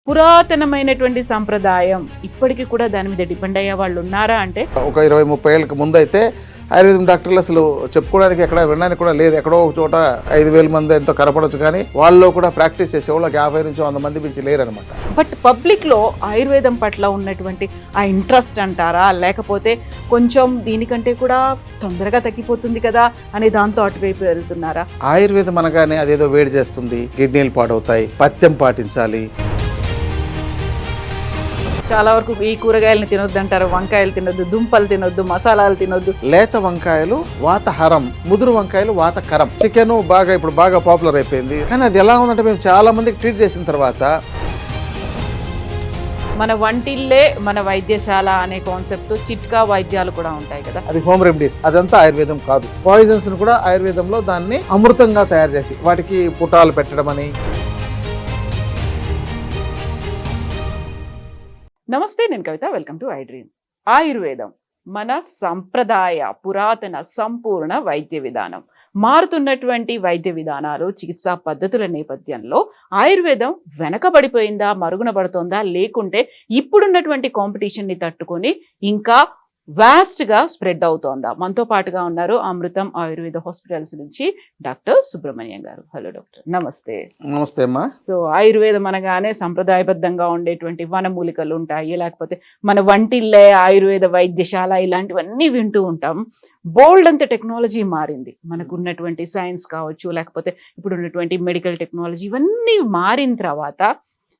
పురాతనమైనటువంటి సంప్రదాయం ఇప్పటికీ కూడా దాని మీద డిపెండ్ అయ్యే వాళ్ళు ఉన్నారా అంటే ఒక 20-30 ఏళ్ళకి ముందు అయితే ఆయుర్వేదం డాక్టర్లు అసలు చెప్పుకోవడానికి ఎక్కడ వినడానికి కూడా లేదు. ఎక్కడో ఒక చోట 5,000 మంది ఎంతో కనపడవచ్చు, కానీ వాళ్ళు కూడా ప్రాక్టీస్ చేసే వాళ్ళకి 50 నుంచి 100 మంది మించి లేరనమాట. బట్ పబ్లిక్ లో ఆయుర్వేదం పట్ల ఉన్నటువంటి ఆ ఇంట్రెస్ట్ అంటారా, లేకపోతే కొంచెం దీనికంటే కూడా తొందరగా తగ్గిపోతుంది కదా అనే దాంతో అటువైపు వెళ్తున్నారా? ఆయుర్వేదం అనగానే అదేదో వేడి చేస్తుంది, కిడ్నీలు పాడవుతాయి, పథ్యం పాటించాలి. చాలా వరకు ఈ కూరగాయలను తినొద్దు అంటారు, వంకాయలు తినొద్దు, దుంపలు తినొద్దు, మసాలాలు తినొద్దు. లేత వంకాయలు వాతహరం, ముదురు వంకాయలు వాతకరం. చికెన్ ఇప్పుడు బాగా పాపులర్ అయిపోయింది, కానీ అది ఎలా ఉందంటే మేము చాలా మందికి ట్రీట్ చేసిన తర్వాత మన వంటిల్లే మన వైద్యశాల అనే కాన్సెప్ట్, చిట్కా వైద్యాలు కూడా ఉంటాయి కదా, అది హోమ్ రెమెడీస్, అదంతా ఆయుర్వేదం కాదు. పాయిజన్స్ ను కూడా ఆయుర్వేదంలో దాన్ని అమృతంగా తయారు చేసి వాటికి పుటాలు పెట్టడం అని. నమస్తే, నేను కవిత. Welcome to iDream. ఆయుర్వేదం మన సంప్రదాయ పురాతన సంపూర్ణ వైద్య విధానం. మారుతున్నటువంటి వైద్య విధానాలు, చికిత్సా పద్ధతుల నేపథ్యంలో ఆయుర్వేదం వెనకబడిపోయిందా, మరుగున పడుతోందా, లేకుంటే ఇప్పుడున్నటువంటి కాంపిటీషన్ని తట్టుకొని ఇంకా వాస్ట్గా స్ప్రెడ్ అవుతోందా? మనతో పాటుగా ఉన్నారు అమృతం ఆయుర్వేద హాస్పిటల్స్ నుంచి డాక్టర్ సుబ్రహ్మణ్యం గారు. హలో డాక్టర్, నమస్తే. నమస్తే అమ్మా. సో ఆయుర్వేదం అనగానే సంప్రదాయబద్ధంగా ఉండేటువంటి వనమూలికలు ఉంటాయి, లేకపోతే మన వంటిల్లే ఆయుర్వేద వైద్యశాల, ఇలాంటివన్నీ వింటూ ఉంటాం. బోల్డ్ అంత టెక్నాలజీ మారింది, మనకు ఉన్నటువంటి సైన్స్ కావచ్చు, లేకపోతే ఇప్పుడు ఉన్నటువంటి మెడికల్ టెక్నాలజీ, ఇవన్నీ మారిన తర్వాత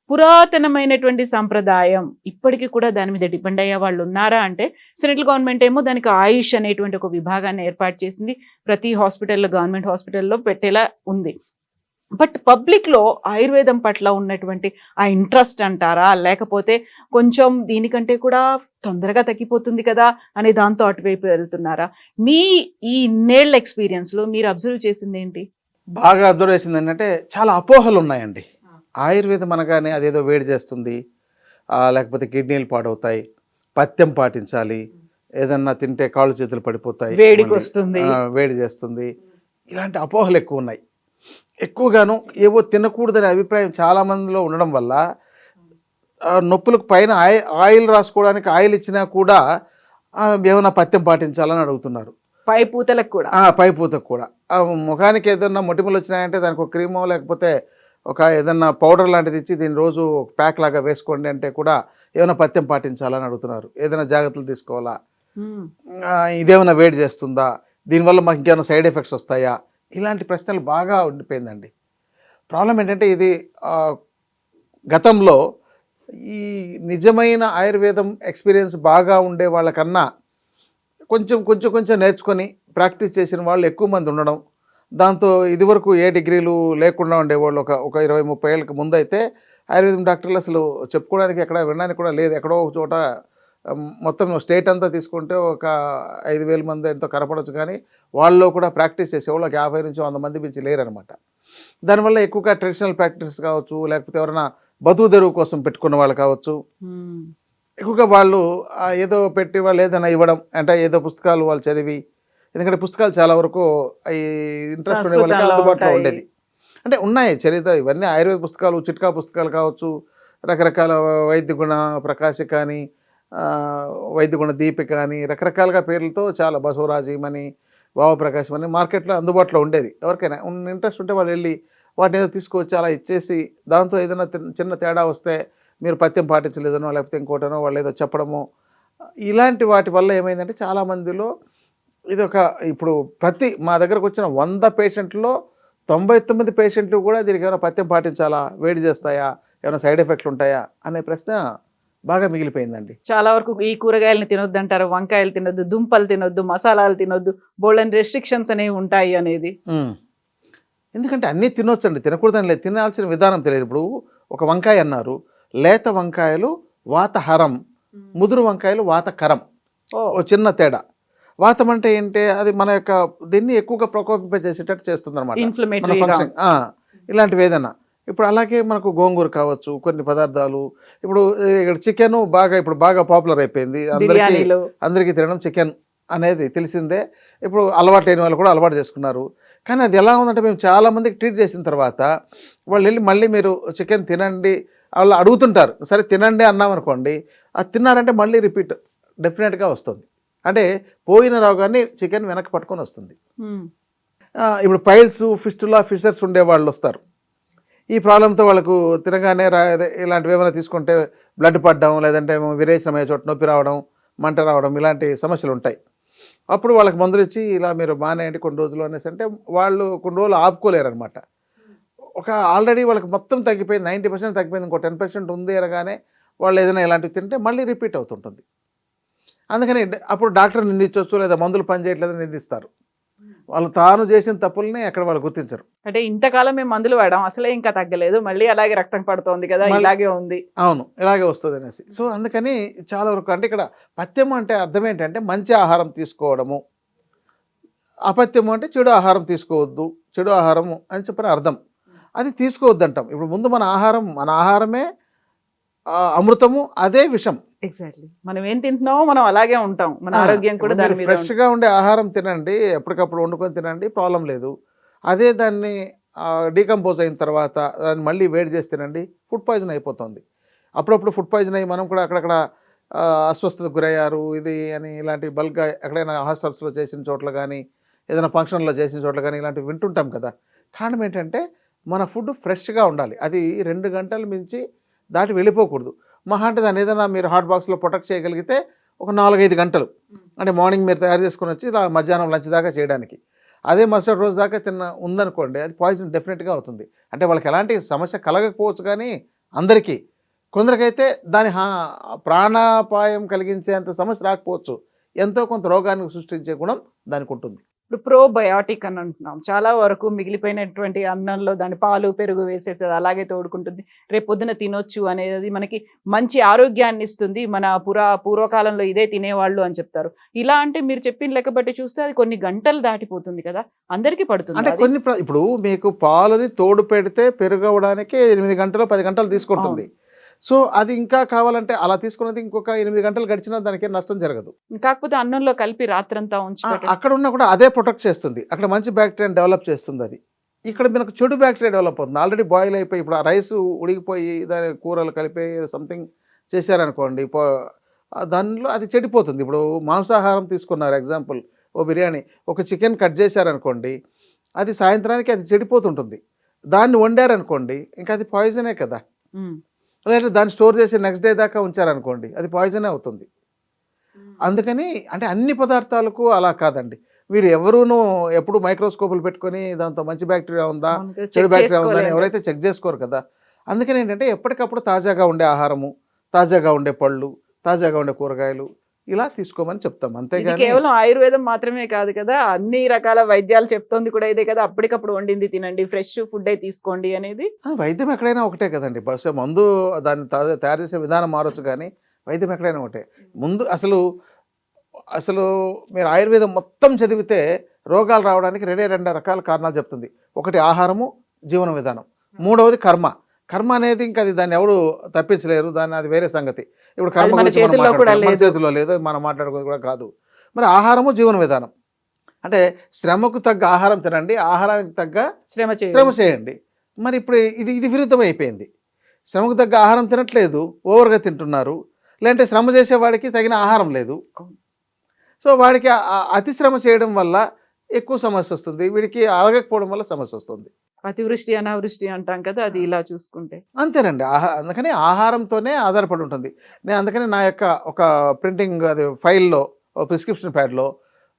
పురాతనమైనటువంటి సంప్రదాయం ఇప్పటికీ కూడా దాని మీద డిపెండ్ అయ్యే వాళ్ళు ఉన్నారా అంటే సెంట్రల్ గవర్నమెంట్ ఏమో దానికి ఆయుష్ అనేటువంటి ఒక విభాగాన్ని ఏర్పాటు చేసింది, ప్రతి హాస్పిటల్లో, గవర్నమెంట్ హాస్పిటల్లో పెట్టేలా ఉంది. బట్ పబ్లిక్లో ఆయుర్వేదం పట్ల ఉన్నటువంటి ఆ ఇంట్రెస్ట్ అంటారా, లేకపోతే కొంచెం దీనికంటే కూడా తొందరగా తగ్గిపోతుంది కదా అనే దాంతో అటువైపు వెళ్తున్నారా? మీ ఈ ఇన్నేళ్ల ఎక్స్పీరియన్స్లో మీరు అబ్జర్వ్ చేసింది ఏంటి? బాగా అబ్జర్వ్ చేసింది ఏంటంటే చాలా అపోహలు ఉన్నాయండి. ఆయుర్వేదం అనగానే అదేదో వేడి చేస్తుంది, లేకపోతే కిడ్నీలు పాడవుతాయి, పథ్యం పాటించాలి, ఏదన్నా తింటే కాళ్ళు చేతులు పడిపోతాయి, వేడికి వస్తుంది, వేడి చేస్తుంది, ఇలాంటి అపోహలు ఎక్కువ ఉన్నాయి. ఎక్కువగాను ఏవో తినకూడదనే అభిప్రాయం చాలా మందిలో ఉండడం వల్ల నొప్పులకు పైన ఆయిల్ రాసుకోవడానికి ఆయిల్ ఇచ్చినా కూడా ఏమైనా పథ్యం పాటించాలని అడుగుతున్నారు. పైపూతలకు కూడా, పైపూతకు కూడా. ముఖానికి ఏదన్నా మొటిమలు వచ్చినాయంటే దానికి ఒక క్రీమో లేకపోతే ఒక ఏదన్నా పౌడర్ లాంటిది ఇచ్చి దీన్ని రోజు ఒక ప్యాక్ లాగా వేసుకోండి అంటే కూడా ఏమైనా పథ్యం పాటించాలని అడుగుతున్నారు. ఏదైనా జాగ్రత్తలు తీసుకోవాలా, ఇదేమైనా వేడి చేస్తుందా, దీనివల్ల మాకు ఇంకేమైనా సైడ్ ఎఫెక్ట్స్ వస్తాయా, ఇలాంటి ప్రశ్నలు బాగా ఉండిపోయిందండి. ప్రాబ్లం ఏంటంటే ఇది గతంలో ఈ నిజమైన ఆయుర్వేదం ఎక్స్పీరియన్స్ బాగా ఉండే వాళ్ళకన్నా కొంచెం నేర్చుకొని ప్రాక్టీస్ చేసిన వాళ్ళు ఎక్కువ మంది ఉండడం, దాంతో ఇదివరకు ఏ డిగ్రీలు లేకుండా ఉండేవాళ్ళు ఒక 20-30 ఏళ్ళకి ముందు అయితే ఆయుర్వేదం డాక్టర్లు అసలు చెప్పుకోవడానికి ఎక్కడ వినడానికి కూడా లేదు. ఎక్కడో ఒక చోట మొత్తం స్టేట్ అంతా తీసుకుంటే ఒక 5,000 మంది ఎంతో కనపడవచ్చు, కానీ వాళ్ళు కూడా ప్రాక్టీస్ చేసేవాళ్ళు 50 నుంచి 100 మంది మించి లేరనమాట. దానివల్ల ఎక్కువగా ట్రెడిషనల్ ప్రాక్టీస్ కావచ్చు, లేకపోతే ఎవరైనా బతుకు తెరువు కోసం పెట్టుకున్న వాళ్ళు కావచ్చు, ఎక్కువగా వాళ్ళు ఏదో పెట్టి వాళ్ళు ఏదైనా ఇవ్వడం అంటే ఏదో పుస్తకాలు వాళ్ళు చదివి, ఎందుకంటే పుస్తకాలు చాలా వరకు ఈ ఇంట్రెస్ట్ ఉండే వాళ్ళకి అందుబాటులో ఉండేది. అంటే ఉన్నాయి చరిత్ర, ఇవన్నీ ఆయుర్వేద పుస్తకాలు, చిట్కా పుస్తకాలు కావచ్చు, రకరకాల వైద్యగుణ ప్రకాశ కానీ, వైద్యగుణ దీపిక అని రకరకాలుగా పేర్లతో చాలా బసవరాజీమని, భావప్రకాశం అని మార్కెట్లో అందుబాటులో ఉండేది. ఎవరికైనా ఇంట్రెస్ట్ ఉంటే వాళ్ళు వెళ్ళి వాటిని ఏదో తీసుకొచ్చి అలా ఇచ్చేసి, దాంతో ఏదైనా చిన్న తేడా వస్తే మీరు పథ్యం పాటించలేదనో లేకపోతే ఇంకోటనో వాళ్ళు ఏదో చెప్పడము, ఇలాంటి వాటి వల్ల ఏమైందంటే చాలామందిలో ఇది ఇప్పుడు మా దగ్గరకు వచ్చిన 100 పేషెంట్లో 99 పేషెంట్లు కూడా దీనికి ఏమైనా పథ్యం పాటించాలా, వేడి చేస్తాయా, ఏమైనా సైడ్ ఎఫెక్ట్లు ఉంటాయా అనే ప్రశ్న బాగా మిగిలిపోయిందండి. చాలా వరకు ఈ కూరగాయలను తినొద్దు అంటారు, వంకాయలు తినొద్దు, దుంపలు తినొద్దు, మసాలాలు తినొద్దు, బోల్డెన్ రెస్ట్రిక్షన్స్ అనేవి ఉంటాయి అనేది. ఎందుకంటే అన్నీ తినొచ్చండి, తినకూడదని లేదు, తినాల్సిన విధానం తెలియదు. ఇప్పుడు ఒక వంకాయ అన్నారు, లేత వంకాయలు వాతహరం, ముదురు వంకాయలు వాతకరం, ఓ చిన్న తేడా. వాతం అంటే ఏంటి, అది మన యొక్క దీన్ని ఎక్కువగా ప్రకోపింపజేసేటట్టు చేస్తుంది అనమాట, ఇలాంటివి ఏదైనా. ఇప్పుడు అలాగే మనకు గోంగూర కావచ్చు, కొన్ని పదార్థాలు, ఇప్పుడు ఇక్కడ చికెన్ ఇప్పుడు బాగా పాపులర్ అయిపోయింది, అందరికీ తినడం చికెన్ అనేది తెలిసిందే. ఇప్పుడు అలవాటు అయిన వాళ్ళు కూడా అలవాటు చేసుకున్నారు, కానీ అది ఎలా ఉందంటే మేము చాలామందికి ట్రీట్ చేసిన తర్వాత వాళ్ళు వెళ్ళి మళ్ళీ మీరు చికెన్ తినండి వాళ్ళు అడుగుతుంటారు. సరే తినండి అన్నామనుకోండి, అది తిన్నారంటే మళ్ళీ రిపీట్ డెఫినెట్గా వస్తుంది. అంటే పోయిన రోగాన్ని చికెన్ వెనక్కి పట్టుకొని వస్తుంది. ఇప్పుడు పైల్స్, ఫిస్టులా, ఫిషర్స్ ఉండే వాళ్ళు వస్తారు. ఈ ప్రాబ్లంతో వాళ్ళకు తినగానే ఇలాంటివి ఏమైనా తీసుకుంటే బ్లడ్ పడడం, లేదంటే విరేచనమయ్యే చోట నొప్పి రావడం, మంట రావడం, ఇలాంటి సమస్యలు ఉంటాయి. అప్పుడు వాళ్ళకి మందులు ఇచ్చి ఇలా మీరు మానేయండి కొన్ని రోజులు అనేసి అంటే వాళ్ళు కొన్ని రోజులు ఆపుకోలేరు అనమాట. ఒక ఆల్రెడీ వాళ్ళకి మొత్తం తగ్గిపోయింది, 90% తగ్గిపోయింది, ఇంకో 10% ఉంది అనగానే వాళ్ళు ఏదైనా ఇలాంటివి తింటే మళ్ళీ రిపీట్ అవుతుంటుంది. అందుకని అప్పుడు డాక్టర్ నిందించవచ్చు, లేదా మందులు పనిచేయట్లేదని నిందిస్తారు. వాళ్ళు తాను చేసిన తప్పుల్ని అక్కడ వాళ్ళు గుర్తించరు. అంటే ఇంతకాలం మేము మందులు వాడాం, అసలే ఇంకా తగ్గలేదు, మళ్ళీ అలాగే రక్తం పడుతోంది కదా, ఇలాగే ఉంది. అవును, ఇలాగే వస్తుంది అనేసి. సో అందుకని చాలా వరకు అంటే ఇక్కడ పథ్యము అంటే అర్థం ఏంటంటే మంచి ఆహారం తీసుకోవడము, అపథ్యము అంటే చెడు ఆహారం తీసుకోవద్దు, చెడు ఆహారము అని చెప్పిన అర్థం. అది తీసుకోవద్దు అంటాం. ఇప్పుడు ముందు మన ఆహారమే అమృతము, అదే విషం. ఎగ్జాక్ట్లీ, మనం ఏం తింటున్నామో మనం అలాగే ఉంటాం, మన ఆరోగ్యం కూడా దాని మీద ఫ్రెష్గా ఉండే ఆహారం తినండి, ఎప్పటికప్పుడు వండుకొని తినండి, ప్రాబ్లం లేదు. అదే దాన్ని డీకంపోజ్ అయిన తర్వాత దాన్ని మళ్ళీ వేడి చేసి తినండి, ఫుడ్ పాయిజన్ అయిపోతుంది. అప్పుడప్పుడు ఫుడ్ పాయిజన్ అయ్యి మనం కూడా అక్కడక్కడ అస్వస్థతకు గురయ్యారు ఇది అని ఇలాంటి బల్క్గా ఎక్కడైనా హాస్టల్స్లో చేసిన చోట్ల కానీ, ఏదైనా ఫంక్షన్లో చేసిన చోట్ల కానీ ఇలాంటివి వింటుంటాం కదా. కారణం ఏంటంటే మన ఫుడ్ ఫ్రెష్గా ఉండాలి. అది 2 గంటలు మించి దాటి వెళ్ళిపోకూడదు. మహా అంటే దాన్ని ఏదైనా మీరు హాట్ బాక్స్లో ప్రొటెక్ట్ చేయగలిగితే ఒక 4-5 గంటలు, అంటే మార్నింగ్ మీరు తయారు చేసుకొని వచ్చి మధ్యాహ్నం లంచ్ దాకా చేయడానికి. అదే మరుసటి రోజు దాకా ఉందనుకోండి, అది పాయిజన్ డెఫినెట్గా అవుతుంది. అంటే వాళ్ళకి ఎలాంటి సమస్య కలగకపోవచ్చు, కానీ అందరికీ కొందరికైతే దాని ప్రాణాపాయం కలిగించేంత సమస్య రాకపోవచ్చు, ఎంతో కొంత రోగాన్ని సృష్టించే గుణం దానికి ఉంటుంది. ఇప్పుడు ప్రోబయాటిక్ అని అంటున్నాం, చాలా వరకు మిగిలిపోయినటువంటి అన్నంలో దాని పాలు పెరుగు వేసేసి అలాగే తోడుకుంటుంది, రేపు పొద్దున తినొచ్చు అనేది మనకి మంచి ఆరోగ్యాన్ని ఇస్తుంది, మన పూర్వకాలంలో ఇదే తినేవాళ్ళు అని చెప్తారు. ఇలా అంటే మీరు చెప్పిన లెక్క బట్టి చూస్తే అది కొన్ని గంటలు దాటిపోతుంది కదా, అందరికీ పడుతుంది అంటే అది? ఇప్పుడు మీకు పాలని తోడు పెడితే పెరుగు అవ్వడానికి 8 గంటలు 10 గంటలు తీసుకుంటుంది. సో అది ఇంకా కావాలంటే అలా తీసుకున్నది ఇంకొక 8 గంటలు గడిచినా దానికి నష్టం జరగదు. కాకపోతే అన్నంలో కలిపి రాత్రంతా ఉంచి అక్కడ ఉన్నా కూడా అదే ప్రొటెక్ట్ చేస్తుంది, అక్కడ మంచి బ్యాక్టీరియాని డెవలప్ చేస్తుంది. అది ఇక్కడ మనకు చెడు బ్యాక్టీరియా డెవలప్ అవుతుంది. ఆల్రెడీ బాయిల్ అయిపోయి ఇప్పుడు ఆ రైస్ ఉడికిపోయి దాని కూరలు కలిపి సంథింగ్ చేశారనుకోండి, దానిలో అది చెడిపోతుంది. ఇప్పుడు మాంసాహారం తీసుకున్నారు ఎగ్జాంపుల్, ఓ బిర్యానీ, ఒక చికెన్ కట్ చేశారనుకోండి, అది సాయంత్రానికి అది చెడిపోతుంటుంది. దాన్ని వండారనుకోండి, ఇంకా అది పాయిజనే కదా. లేదంటే దాన్ని స్టోర్ చేసి నెక్స్ట్ డే దాకా ఉంచారనుకోండి, అది పాయిజనే అవుతుంది. అందుకని అంటే అన్ని పదార్థాలకు అలా కాదండి. మీరు ఎవరూనూ ఎప్పుడు మైక్రోస్కోపులు పెట్టుకొని దాంతో మంచి బ్యాక్టీరియా ఉందా, చెడు బ్యాక్టీరియా ఉందా అని ఎవరైతే చెక్ చేసుకోరు కదా. అందుకని ఏంటంటే ఎప్పటికప్పుడు తాజాగా ఉండే ఆహారము, తాజాగా ఉండే పళ్ళు, తాజాగా ఉండే కూరగాయలు ఇలా తీసుకోమని చెప్తాం. అంతేగాని కేవలం ఆయుర్వేదం మాత్రమే కాదు కదా, అన్ని రకాల వైద్యాలు చెప్తోంది కూడా ఇదే కదా, అప్పటికప్పుడు వండింది తినండి, ఫ్రెష్ ఫుడ్ తీసుకోండి అనేది. వైద్యం ఎక్కడైనా ఒకటే కదండి. బహుశా మందు దాన్ని తయారు చేసే విధానం మారొచ్చు, కానీ వైద్యం ఎక్కడైనా ఒకటే. ముందు అసలు మీరు ఆయుర్వేదం మొత్తం చదివితే రోగాలు రావడానికి 2 రకాల కారణాలు చెప్తుంది. ఒకటి ఆహారము, జీవన విధానం. మూడవది కర్మ. కర్మ అనేది ఇంకా అది దాన్ని ఎవరు తప్పించలేరు, దాన్ని అది వేరే సంగతి. ఇప్పుడు కర్మ మన చేతుల్లో లేదు, మనం మాట్లాడుకోవడం కూడా కాదు. మరి ఆహారము, జీవన విధానం అంటే శ్రమకు తగ్గ ఆహారం తినండి, ఆహారానికి తగ్గ శ్రమ చేయండి. మరి ఇప్పుడు ఇది విరుద్ధం అయిపోయింది. శ్రమకు తగ్గ ఆహారం తినట్లేదు, ఓవర్గా తింటున్నారు. లేదంటే శ్రమ చేసేవాడికి తగిన ఆహారం లేదు. సో వాడికి అతి శ్రమ చేయడం వల్ల ఎక్కువ సమస్య వస్తుంది, వీడికి అరగకపోవడం వల్ల సమస్య వస్తుంది. అతివృష్టి అనావృష్టి అంటాం కదా, అది ఇలా చూసుకుంటే అంతేనండి. అందుకని ఆహారంతోనే ఆధారపడి ఉంటుంది. నేను అందుకని నా యొక్క ఒక ప్రింటింగ్ అది ఫైల్లో, ప్రిస్క్రిప్షన్ ప్యాడ్లో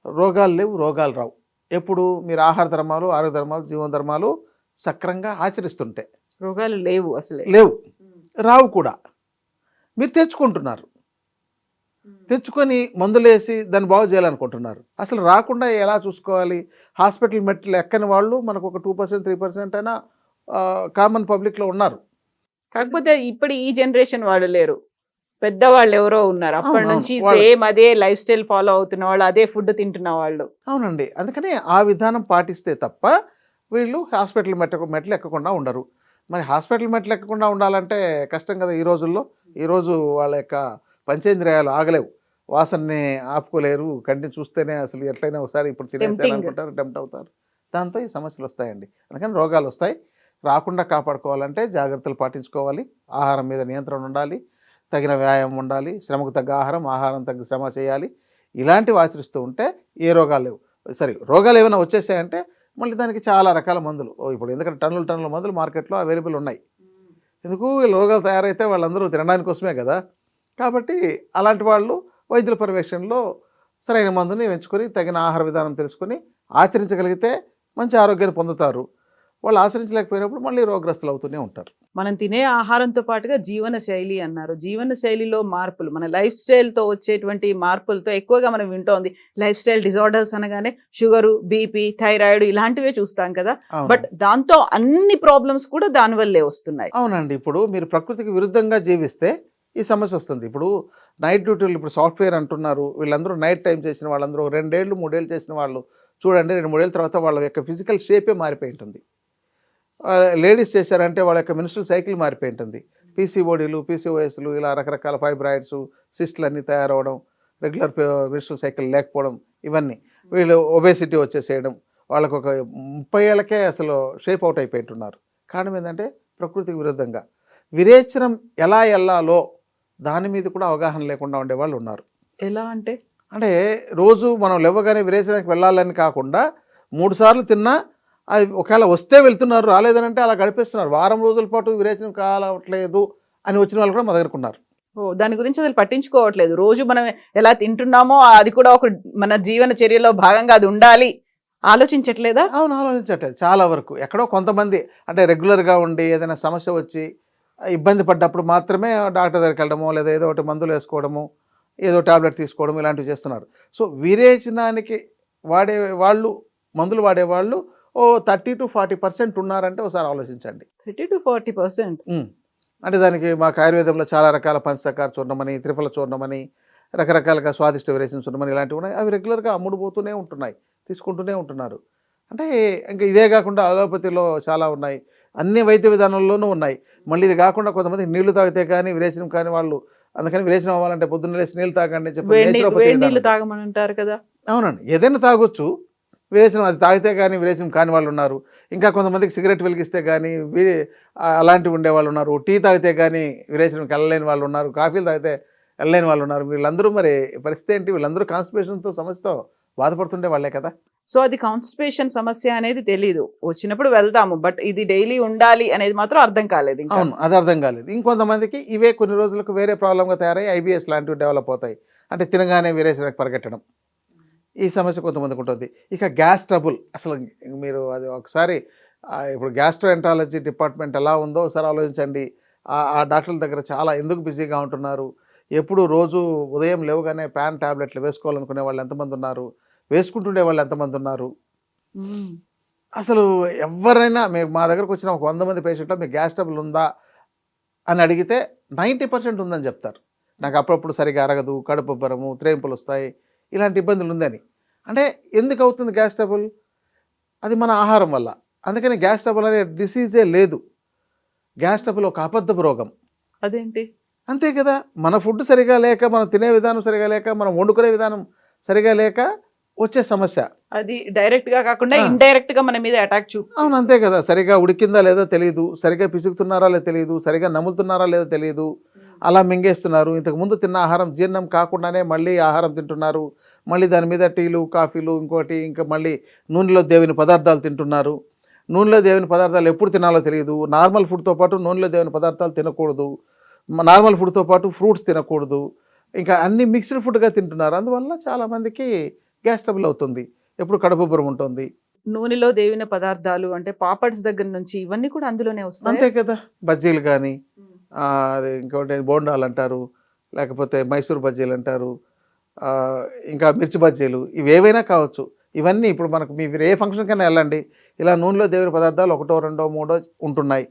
రోగాలు లేవు, రోగాలు రావు. ఎప్పుడు మీరు ఆహార ధర్మాలు, ఆరోగ్య ధర్మాలు, జీవన ధర్మాలు సక్రంగా ఆచరిస్తుంటే రోగాలు లేవు, అసలే లేవు, రావు కూడా. మీరు తెచ్చుకుంటున్నారు, తెచ్చుకొని మందులేసి దాన్ని బాగు చేయాలనుకుంటున్నారు. అసలు రాకుండా ఎలా చూసుకోవాలి? హాస్పిటల్ మెట్లు ఎక్కని వాళ్ళు మనకు ఒక 2% 3% అయినా కామన్ పబ్లిక్లో ఉన్నారు. కాకపోతే ఇప్పుడు ఈ జనరేషన్ వాళ్ళు లేరు, పెద్దవాళ్ళు ఎవరో ఉన్నారు, అప్పటి నుంచి సేమ్ అదే లైఫ్ స్టైల్ ఫాలో అవుతున్న వాళ్ళు, అదే ఫుడ్ తింటున్న వాళ్ళు. అవునండి, అందుకని ఆ విధానం పాటిస్తే తప్ప వీళ్ళు హాస్పిటల్ మెట్లు ఎక్కకుండా ఉండరు. మరి హాస్పిటల్ మెట్లు ఎక్కకుండా ఉండాలంటే కష్టం కదా ఈ రోజుల్లో. ఈరోజు వాళ్ళ యొక్క పంచేంద్రియాలు ఆగలేవు, వాసనని ఆపుకోలేరు, కంటిని చూస్తేనే అసలు ఎట్లయినా ఒకసారి ఇప్పుడు తినేసేయాలనుకుంటారు, టెంప్ట్ అవుతారు. దాంతో ఈ సమస్యలు వస్తాయండి. అందుకని రోగాలు వస్తాయి. రాకుండా కాపాడుకోవాలంటే జాగ్రత్తలు పాటించుకోవాలి. ఆహారం మీద నియంత్రణ ఉండాలి. తగిన వ్యాయామం ఉండాలి. శ్రమకు తగ్గ ఆహారం, ఆహారం తగ్గ శ్రమ చేయాలి. ఇలాంటివి ఆచరిస్తూ ఉంటే ఏ రోగాలు లేవు. సరే రోగాలు ఏమైనా వచ్చేసాయంటే మళ్ళీ దానికి చాలా రకాల మందులు ఇప్పుడు ఎందుకంటే టన్నుల మందులు మార్కెట్లో అవైలబుల్ ఉన్నాయి. ఎందుకు వీళ్ళు రోగాలు తయారైతే వాళ్ళందరూ తినడానికి కోసమే కదా. కాబట్టి అలాంటి వాళ్ళు వైద్యుల పర్యవేక్షణలో సరైన మందుని ఎంచుకొని తగిన ఆహార విధానం తెలుసుకొని ఆచరించగలిగితే మంచి ఆరోగ్యాన్ని పొందుతారు. వాళ్ళు ఆచరించలేకపోయినప్పుడు మళ్ళీ రోగగ్రస్తులు అవుతూనే ఉంటారు. మనం తినే ఆహారంతో పాటుగా జీవన శైలి అన్నారు. జీవన శైలిలో మార్పులు, మన లైఫ్ స్టైల్తో వచ్చేటువంటి మార్పులతో ఎక్కువగా మనం వింటోంది లైఫ్ స్టైల్ డిజార్డర్స్ అనగానే షుగరు, బీపీ, థైరాయిడ్ ఇలాంటివే చూస్తాం కదా. బట్ దాంతో అన్ని ప్రాబ్లమ్స్ కూడా దానివల్లే వస్తున్నాయి. అవునండి. ఇప్పుడు మీరు ప్రకృతికి విరుద్ధంగా జీవిస్తే ఈ సమస్య వస్తుంది. ఇప్పుడు నైట్ డ్యూటీలు ఇప్పుడు సాఫ్ట్వేర్ అంటున్నారు. వీళ్ళందరూ నైట్ టైం చేసిన వాళ్ళందరూ 2 ఏళ్ళు 3 ఏళ్ళు చేసిన వాళ్ళు చూడండి 2-3 ఏళ్ళ తర్వాత వాళ్ళ యొక్క ఫిజికల్ షేపే మారిపోయి ఉంటుంది. లేడీస్ చేశారంటే వాళ్ళ యొక్క మెన్స్ట్రువల్ సైకిల్ మారిపోయి ఉంటుంది. పీసీఓడీలు, పీసీఓఎస్లు ఇలా రకరకాల ఫైబ్రాయిడ్స్, సిస్టులు అన్నీ తయారవడం, రెగ్యులర్ మెన్స్ట్రువల్ సైకిల్ లేకపోవడం, ఇవన్నీ వీళ్ళు ఒబేసిటీ వచ్చేసేయడం, వాళ్ళకు ఒక 30 ఏళ్ళకే అసలు షేప్ అవుట్ అయిపోయింటున్నారు. కారణం ఏంటంటే ప్రకృతికి విరుద్ధంగా విరేచనం ఎలా వెళ్ళాలో దాని మీద కూడా అవగాహన లేకుండా ఉండేవాళ్ళు ఉన్నారు. ఎలా అంటే రోజు మనం లేవగానే విరేచనానికి వెళ్ళాలని కాకుండా 3 సార్లు తిన్నా అది ఒకవేళ వస్తే వెళ్తున్నారు, రాలేదనంటే అలా గడిపేస్తున్నారు. వారం రోజుల పాటు విరేచనం కావట్లేదు అని వచ్చిన వాళ్ళు కూడా మా దగ్గరకు ఉన్నారు. దాని గురించి అసలు పట్టించుకోవట్లేదు. రోజు మనం ఎలా తింటున్నామో అది కూడా ఒక మన జీవన చర్యలో భాగంగా అది ఉండాలి ఆలోచించట్లేదా? అవును, ఆలోచించట్లేదు. చాలా వరకు ఎక్కడో కొంతమంది అంటే రెగ్యులర్గా ఉండి ఏదైనా సమస్య వచ్చి ఇబ్బంది పడ్డప్పుడు మాత్రమే డాక్టర్ దగ్గరికి వెళ్ళడమో లేదా ఏదో ఒకటి మందులు వేసుకోవడము, ఏదో టాబ్లెట్ తీసుకోవడం ఇలాంటివి చేస్తున్నారు. సో విరేచనానికి వాళ్ళు మందులు వాడేవాళ్ళు 30-40% ఉన్నారంటే ఒకసారి ఆలోచించండి. 30-40%. అంటే దానికి మాకు ఆయుర్వేదంలో చాలా రకాల పంచసకార చూర్ణమని, త్రిఫల చూర్ణమని, రకరకాలుగా స్వాదిష్ట విరేచన చూర్ణమని ఇలాంటివి ఉన్నాయి. అవి రెగ్యులర్గా అమ్ముడుపోతూనే ఉంటున్నాయి, తీసుకుంటూనే ఉంటున్నారు. అంటే ఇంకా ఇదే కాకుండా అలోపతిలో చాలా ఉన్నాయి, అన్ని వైద్య విధానంలోనూ ఉన్నాయి. మళ్ళీ ఇది కాకుండా కొంతమంది నీళ్లు తాగితే కానీ విరేచనం కానీ వాళ్ళు అందుకని విరేచనం అవ్వాలంటే పొద్దున్న లేచి నీళ్ళు తాగండి అని చెప్పి నీళ్లు తాగమంటారు కదా. అవునండి, ఏదైనా తాగొచ్చు. విరేచనం అది తాగితే కానీ విరేచనం కాని వాళ్ళు ఉన్నారు. ఇంకా కొంతమందికి సిగరెట్ వెలిగిస్తే కానీ అలాంటివి ఉండే వాళ్ళు ఉన్నారు. టీ తాగితే కానీ విరేచనంకి వెళ్ళలేని వాళ్ళు ఉన్నారు. కాఫీలు తాగితే వెళ్ళలేని వాళ్ళు ఉన్నారు. వీళ్ళందరూ మరి పరిస్థితి ఏంటి? వీళ్ళందరూ కాన్స్టిపేషన్తో సమస్యతో బాధపడుతుండే వాళ్ళే కదా. సో అది కాన్స్టిపేషన్ సమస్య అనేది తెలీదు, వచ్చినప్పుడు వెళ్తాము, బట్ ఇది డైలీ ఉండాలి అనేది మాత్రం అర్థం కాలేదు. అవును, అది అర్థం కాలేదు. ఇంకొంతమందికి ఇవే కొన్ని రోజులకు వేరే ప్రాబ్లంగా తయారై ఐబిఎస్ లాంటివి డెవలప్ అవుతాయి. అంటే తినగానే విరేచనకు పరిగెట్టడం, ఈ సమస్య కొంతమందికి ఉంటుంది. ఇక గ్యాస్ ట్రబుల్, అసలు మీరు అది ఒకసారి ఇప్పుడు గ్యాస్ట్రోఎంట్రాలజీ డిపార్ట్మెంట్ ఎలా ఉందో ఒకసారి ఆలోచించండి. ఆ డాక్టర్ల దగ్గర చాలా ఎందుకు బిజీగా ఉంటున్నారు? ఎప్పుడు రోజు ఉదయం లేవగానే ప్యాన్ ట్యాబ్లెట్లు వేసుకోవాలనుకునే వాళ్ళు ఎంతమంది ఉన్నారు? వేసుకుంటుండే వాళ్ళు ఎంతమంది ఉన్నారు? అసలు ఎవరైనా మా దగ్గరకు వచ్చిన ఒక 100 మంది పేషెంట్లో మీకు గ్యాస్ ట్రబుల్ ఉందా అని అడిగితే 90% ఉందని చెప్తారు. నాకు అప్పుడప్పుడు సరిగా అరగదు, కడుపు ఉబ్బరము, త్రేంపులు వస్తాయి, ఇలాంటి ఇబ్బందులు ఉందని. అంటే ఎందుకు అవుతుంది గ్యాస్ ట్రబుల్? అది మన ఆహారం వల్ల. అందుకని గ్యాస్ ట్రబుల్ అనే డిసీజే లేదు. గ్యాస్ ట్రబుల్ ఒక అబద్ధపు రోగం. అదేంటి? అంతే కదా, మన ఫుడ్ సరిగా లేక, మనం తినే విధానం సరిగా లేక, మనం వండుకునే విధానం సరిగా లేక వచ్చే సమస్య. అది డైరెక్ట్ గా కాకుండా ఇండైరెక్ట్ గా మన మీద అటాక్ అవును, అంతే కదా. సరిగా ఉడికిందా లేదో తెలియదు, సరిగా పిసుకుతున్నారా లేదో తెలియదు, సరిగా నములుతున్నారా లేదో తెలియదు, అలా మింగేస్తున్నారు. ఇంతకుముందు తిన్న ఆహారం జీర్ణం కాకుండానే మళ్ళీ ఆహారం తింటున్నారు. మళ్ళీ దాని మీద టీలు, కాఫీలు, ఇంకోటి ఇంకా మళ్ళీ నూనెలో దేవిన పదార్థాలు తింటున్నారు. నూనెలో దేవిన పదార్థాలు ఎప్పుడు తినాలో తెలియదు. నార్మల్ ఫుడ్తో పాటు నూనెలో దేవిన పదార్థాలు తినకూడదు, నార్మల్ ఫుడ్తో పాటు ఫ్రూట్స్ తినకూడదు, ఇంకా అన్ని మిక్స్డ్ ఫుడ్గా తింటున్నారు. అందువల్ల చాలామందికి గ్యాస్ ట్రబుల్ అవుతుంది, ఎప్పుడు కడుపుబ్బరం ఉంటుంది. నూనెలో దేవిన పదార్థాలు అంటే పాపడ్స్ దగ్గర నుంచి ఇవన్నీ కూడా అందులోనే వస్తాయి. అంతే కదా, బజ్జీలు కానీ అది ఇంకోటి బోండాలు అంటారు, లేకపోతే మైసూర్ బజ్జీలు అంటారు, ఇంకా మిర్చి బజ్జీలు, ఇవేవైనా కావచ్చు. ఇవన్నీ ఇప్పుడు మనకు మీరు ఏ ఫంక్షన్కైనా వెళ్ళండి, ఇలా నూనెలో దేవిన పదార్థాలు 1, 2, 3 ఉంటున్నాయి.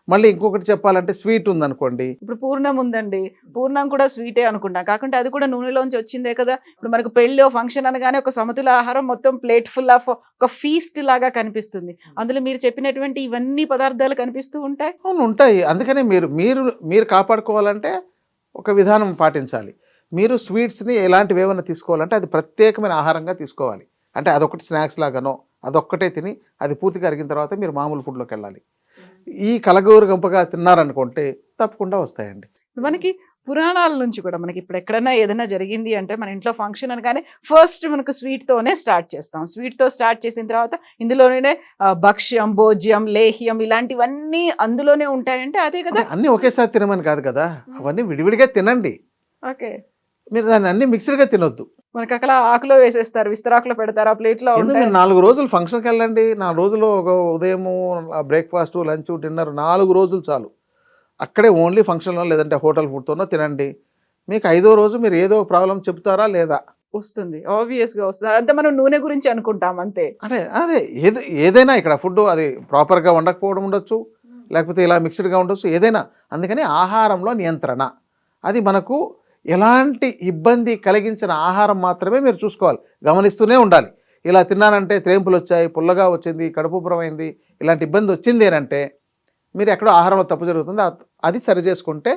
మళ్ళీ ఇంకొకటి చెప్పాలంటే స్వీట్ ఉందనుకోండి, ఇప్పుడు పూర్ణం ఉందండి, పూర్ణం కూడా స్వీటే అనుకుంటాం, కాకుంటే అది కూడా నూనెలోంచి వచ్చిందే కదా. ఇప్పుడు మనకు పెళ్ళి ఫంక్షన్ అనగానే ఒక సమతుల ఆహారం మొత్తం ప్లేట్ ఫుల్ ఆఫ్ ఒక ఫీస్ట్ లాగా కనిపిస్తుంది. అందులో మీరు చెప్పినటువంటి ఇవన్నీ పదార్థాలు కనిపిస్తూ ఉంటాయి. అవును, ఉంటాయి. అందుకనే మీరు కాపాడుకోవాలంటే ఒక విధానం పాటించాలి. మీరు స్వీట్స్ని ఎలాంటివి ఏమైనా తీసుకోవాలంటే అది ప్రత్యేకమైన ఆహారంగా తీసుకోవాలి. అంటే అదొకటి స్నాక్స్ లాగానో అదొక్కటే తిని అది పూర్తిగా అరిగిన తర్వాత మీరు మామూలు ఫుడ్లోకి వెళ్ళాలి. ఈ కలగూరు గంపగా తిన్నారనుకుంటే తప్పకుండా వస్తాయండి. మనకి పురాణాల నుంచి కూడా మనకి ఇప్పుడు ఎక్కడైనా ఏదైనా జరిగింది అంటే మన ఇంట్లో ఫంక్షన్ అనగానే ఫస్ట్ మనకు స్వీట్ తోనే స్టార్ట్ చేస్తాం. స్వీట్ తో స్టార్ట్ చేసిన తర్వాత ఇందులోనే భక్ష్యం, భోజ్యం, లేహ్యం ఇలాంటివన్నీ అందులోనే ఉంటాయంటే అదే కదా. అన్నీ ఒకేసారి తినమని కాదు కదా, అవన్నీ విడివిడిగా తినండి. ఓకే. మీరు దాన్ని అన్ని మిక్స్డ్గా తినొద్దు. మనకి అక్కడ ఆకులో వేసేస్తారు, విస్తరాకులో పెడతారు, ఆ ప్లేట్ లో ఎందుకు ఉంటాయి. మీరు 4 రోజులు ఫంక్షన్కి వెళ్ళండి. 4 రోజులు ఒక ఉదయము బ్రేక్ఫాస్ట్, లంచ్, డిన్నర్ 4 రోజులు చాలు. అక్కడే ఓన్లీ ఫంక్షన్లో లేదంటే హోటల్ ఫుడ్తోనో తినండి. మీకు 5వ రోజు మీరు ఏదో ప్రాబ్లం చెప్తారా లేదా? వస్తుంది, ఆబ్వియస్ గా వస్తుంది. అంతే, మనం నూనె గురించి అనుకుంటాం అంతే. అంటే అదే ఏదైనా ఇక్కడ ఫుడ్ అది ప్రాపర్గా వండకపోవడం ఉండొచ్చు, లేకపోతే ఇలా మిక్స్డ్గా ఉండొచ్చు, ఏదైనా. అందుకని ఆహారంలో నియంత్రణ, అది మనకు ఎలాంటి ఇబ్బంది కలిగించిన ఆహారం మాత్రమే మీరు చూసుకోవాలి, గమనిస్తూనే ఉండాలి. ఇలా తిన్నానంటే త్రేంపులు వచ్చాయి, పుల్లగా వచ్చింది, కడుపుబ్బరమైంది, ఇలాంటి ఇబ్బంది వచ్చింది అంటే మీరు ఎక్కడో ఆహారంలో తప్పు జరుగుతుంది. అది సరి చేసుకుంటే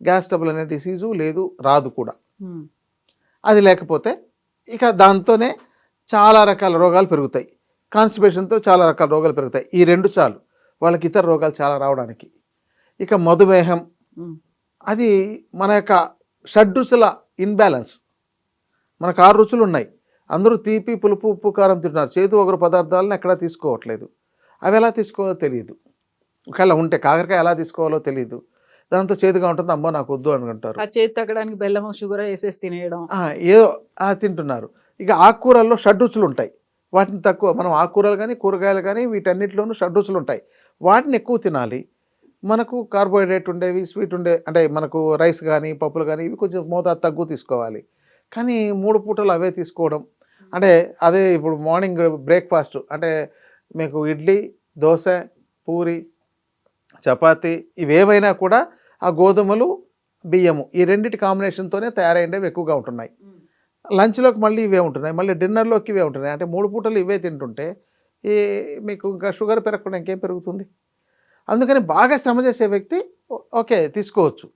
గ్యాస్ ట్రబుల్ అనే డిసీజు లేదు, రాదు కూడా. అది లేకపోతే ఇక దాంతోనే చాలా రకాల రోగాలు పెరుగుతాయి. కాన్స్టిపేషన్తో చాలా రకాల రోగాలు పెరుగుతాయి. ఈ 2 చాలు వాళ్ళకి ఇతర రోగాలు చాలా రావడానికి. ఇక మధుమేహం, అది మన యొక్క షడ్రుచుల ఇన్బ్యాలెన్స్. మనకు 6 రుచులు ఉన్నాయి. అందరూ తీపి, పులుపు, ఉప్పు, కారం తింటున్నారు. చేదు ఒగరు పదార్థాలను ఎక్కడా తీసుకోవట్లేదు. అవి ఎలా తీసుకోవాలో తెలియదు. ఒకవేళ ఉంటే కాకరకాయ ఎలా తీసుకోవాలో తెలియదు. దాంతో చేదుగా ఉంటుంది, అమ్మో నాకు వద్దు అని అంటారు. ఆ చేతి తగ్గడానికి బెల్లం, షుగర్ వేసేసి తినేయడం, ఏదో తింటున్నారు. ఇక ఆకుకూరల్లో షడ్రుచులు ఉంటాయి, వాటిని తక్కువ. మనం ఆకుకూరలు కానీ కూరగాయలు కానీ వీటన్నిటిలోనూ షడ్రుచులు ఉంటాయి, వాటిని ఎక్కువ తినాలి. మనకు కార్బోహైడ్రేట్ ఉండేవి, స్వీట్ ఉండే అంటే మనకు రైస్ కానీ పప్పులు కానీ ఇవి కొంచెం మోతాదు తక్కువ తీసుకోవాలి. కానీ 3 పూటలు అవే తీసుకోవడం అంటే అదే ఇప్పుడు మార్నింగ్ బ్రేక్ఫాస్ట్ అంటే మీకు ఇడ్లీ, దోశ, పూరి, చపాతి ఇవేవైనా కూడా ఆ గోధుమలు, బియ్యము ఈ రెండింటి కాంబినేషన్తోనే తయారైనవి ఎక్కువగా ఉంటున్నాయి. లంచ్లోకి మళ్ళీ ఇవే ఉంటున్నాయి, మళ్ళీ డిన్నర్లోకి ఇవే ఉంటున్నాయి. అంటే 3 పూటలు ఇవే తింటుంటే మీకు ఇంకా షుగర్ పెరగకుండా ఇంకేం పెరుగుతుంది? అందుకని బాగా శ్రమ చేసే వ్యక్తి ఓకే తీసుకోవచ్చు.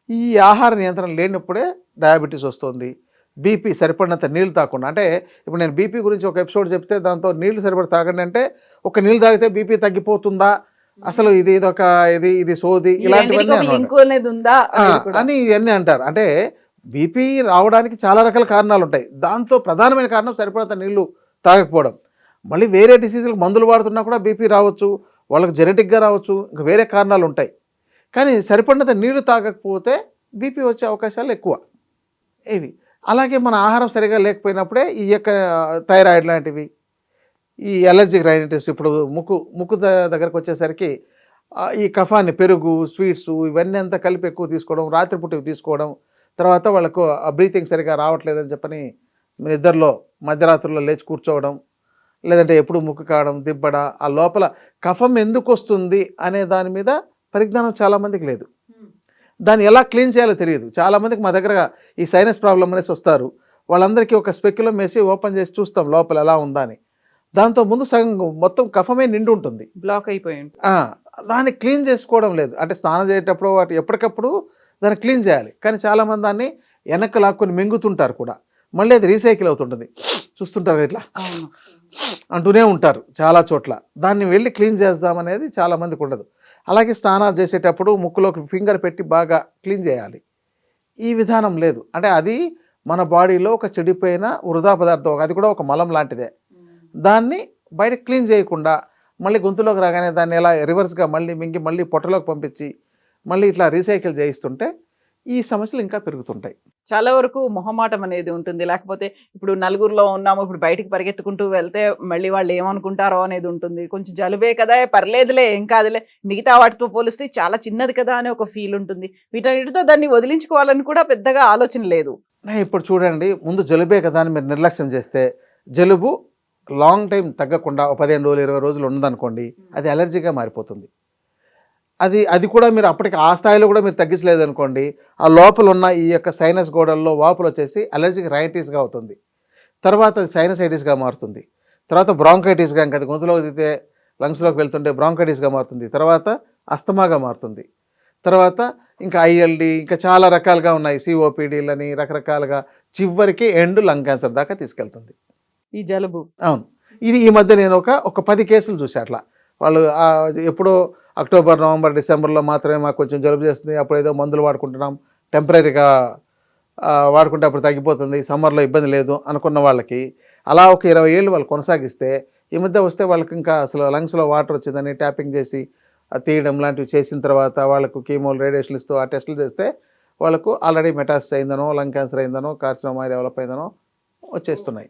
ఈ ఆహార నియంత్రణ లేనప్పుడే డయాబెటీస్ వస్తుంది. బీపీ సరిపడినంత నీళ్ళు తాగకుండా, అంటే ఇప్పుడు నేను బీపీ గురించి ఒక ఎపిసోడ్ చెప్తే దాంతో నీళ్లు సరిపడి తాగండి అంటే ఒక నీళ్ళు తాగితే బీపీ తగ్గిపోతుందా, అసలు ఇది సోది, ఇలాంటివన్నీ అని ఇవన్నీ అంటారు. అంటే బీపీ రావడానికి చాలా రకాల కారణాలు ఉంటాయి. దాంతో ప్రధానమైన కారణం సరిపడంత నీళ్లు తాగకపోవడం. మళ్ళీ వేరే డిసీజులకు మందులు వాడుతున్నా కూడా బీపీ రావచ్చు, వాళ్ళకి జెనెటిక్గా రావచ్చు, ఇంకా వేరే కారణాలు ఉంటాయి. కానీ సరిపడినంత నీళ్లు తాగకపోతే బీపీ వచ్చే అవకాశాలు ఎక్కువ. ఇవి అలాగే మన ఆహారం సరిగా లేకపోయినప్పుడే ఈ యొక్క థైరాయిడ్ లాంటివి, ఈ అలర్జిక్ రైనైటిస్, ఇప్పుడు ముక్కు దగ్గరకు వచ్చేసరికి ఈ కఫాన్ని, పెరుగు, స్వీట్స్ ఇవన్నీ అంతా కలిపి ఎక్కువ తీసుకోవడం, రాత్రిపూట తీసుకోవడం, తర్వాత వాళ్ళకు ఆ బ్రీతింగ్ సరిగా రావట్లేదని చెప్పని నిద్రలో మధ్యరాత్రుల్లో లేచి కూర్చోవడం, లేదంటే ఎప్పుడు ముక్కు కావడం, దిబ్బడ, ఆ లోపల కఫం ఎందుకు వస్తుంది అనే దాని మీద పరిజ్ఞానం చాలామందికి లేదు. దాన్ని ఎలా క్లీన్ చేయాలో తెలియదు. చాలామందికి మా దగ్గర ఈ సైనస్ ప్రాబ్లం అనేసి వస్తారు. వాళ్ళందరికీ ఒక స్పెక్యులం వేసి ఓపెన్ చేసి చూస్తాం లోపల ఎలా ఉందా అని. దాంతో ముందు సగం మొత్తం కఫమే నిండి ఉంటుంది, బ్లాక్ అయిపోయి ఉంటుంది. దాన్ని క్లీన్ చేసుకోవడం లేదు. అంటే స్నానం చేసేటప్పుడు వాటి ఎప్పటికప్పుడు దాన్ని క్లీన్ చేయాలి. కానీ చాలామంది దాన్ని వెనక్కి లాక్కొని మింగుతుంటారు కూడా, మళ్ళీ అది రీసైకిల్ అవుతుంటుంది. చూస్తుంటారు ఇట్లా అంటూనే ఉంటారు చాలా చోట్ల. దాన్ని వెళ్ళి క్లీన్ చేద్దామనేది చాలామందికి ఉండదు. అలాగే స్నానాలు చేసేటప్పుడు ముక్కులోకి ఫింగర్ పెట్టి బాగా క్లీన్ చేయాలి. ఈ విధానం లేదు. అంటే అది మన బాడీలో ఒక చెడిపోయిన వృధా పదార్థం, అది కూడా ఒక మలం లాంటిదే. దాన్ని బయట క్లీన్ చేయకుండా మళ్ళీ గొంతులోకి రాగానే దాన్ని ఎలా రివర్స్గా మళ్ళీ మింగి మళ్ళీ పొట్టలోకి పంపించి మళ్ళీ ఇట్లా రీసైకిల్ చేయిస్తుంటే ఈ సమస్యలు ఇంకా పెరుగుతుంటాయి. చాలా వరకు మొహమాటం అనేది ఉంటుంది. లేకపోతే ఇప్పుడు నలుగురిలో ఉన్నాము, ఇప్పుడు బయటికి పరిగెత్తుకుంటూ వెళ్తే మళ్ళీ వాళ్ళు ఏమనుకుంటారో అనేది ఉంటుంది. కొంచెం జలుబే కదా, పర్లేదులే, ఏం కాదులే, మిగతా వాటితో పోలిస్తే చాలా చిన్నది కదా అనే ఒక ఫీల్ ఉంటుంది. వీటన్నిటితో దాన్ని వదిలించుకోవాలని కూడా పెద్దగా ఆలోచన లేదు. ఇప్పుడు చూడండి, ముందు జలుబే కదా అని మీరు నిర్లక్ష్యం చేస్తే జలుబు లాంగ్ టైం తగ్గకుండా 15 రోజులు 20 రోజులు ఉన్నదనుకోండి, అది అలర్జీగా మారిపోతుంది. అది కూడా మీరు అప్పటికి ఆ స్థాయిలో కూడా మీరు తగ్గించలేదు అనుకోండి, ఆ లోపల ఉన్న ఈ యొక్క సైనస్ గోడల్లో వాపులు వచ్చేసి అలర్జిక్ రైనైటిస్గా అవుతుంది. తర్వాత అది సైనసైటిస్గా మారుతుంది. తర్వాత బ్రాంకైటిస్గా, ఇంకా అది గొంతులోకి దిగితే లంగ్స్లోకి వెళ్తుంటే బ్రాంకైటిస్గా మారుతుంది. తర్వాత అస్తమాగా మారుతుంది. తర్వాత ఇంకా ఐఎల్డి, ఇంకా చాలా రకాలుగా ఉన్నాయి, సిఓపిడీలని రకరకాలుగా, చివరికి లంగ్ క్యాన్సర్ దాకా తీసుకెళ్తుంది ఈ జలుబు. అవును. ఇది ఈ మధ్య నేను ఒక 10 కేసులు చూసా అట్లా. వాళ్ళు ఎప్పుడో అక్టోబర్, నవంబర్, డిసెంబర్‌లో మాత్రమే మాకు కొంచెం జలుబు చేస్తుంది. అప్పుడేదో మందులు వాడుకుంటున్నాం. టెంపరరీగా వాడుకుంటే అప్పుడు తగ్గిపోతుంది. సమ్మర్‌లో ఇబ్బంది లేదు అనుకున్న వాళ్ళకి అలా ఒక 20 ఏళ్ళు వాళ్ళు కొనసాగిస్తే ఈ మధ్య వస్తే వాళ్ళకి ఇంకా అసలు లంగ్స్‌లో వాటర్ వచ్చిందని ట్యాపింగ్ చేసి అది తీయడం లాంటివి చేసిన తర్వాత వాళ్ళకు కీమోలు, రేడియేషన్లు ఇస్తూ ఆ టెస్టులు చేస్తే వాళ్ళకు ఆల్రెడీ మెటాసిస్ అయిందనో, లంగ్ క్యాన్సర్ అయిందనో, కార్సినోమా డెవలప్ అయిందనో వచ్చేస్తున్నాయి.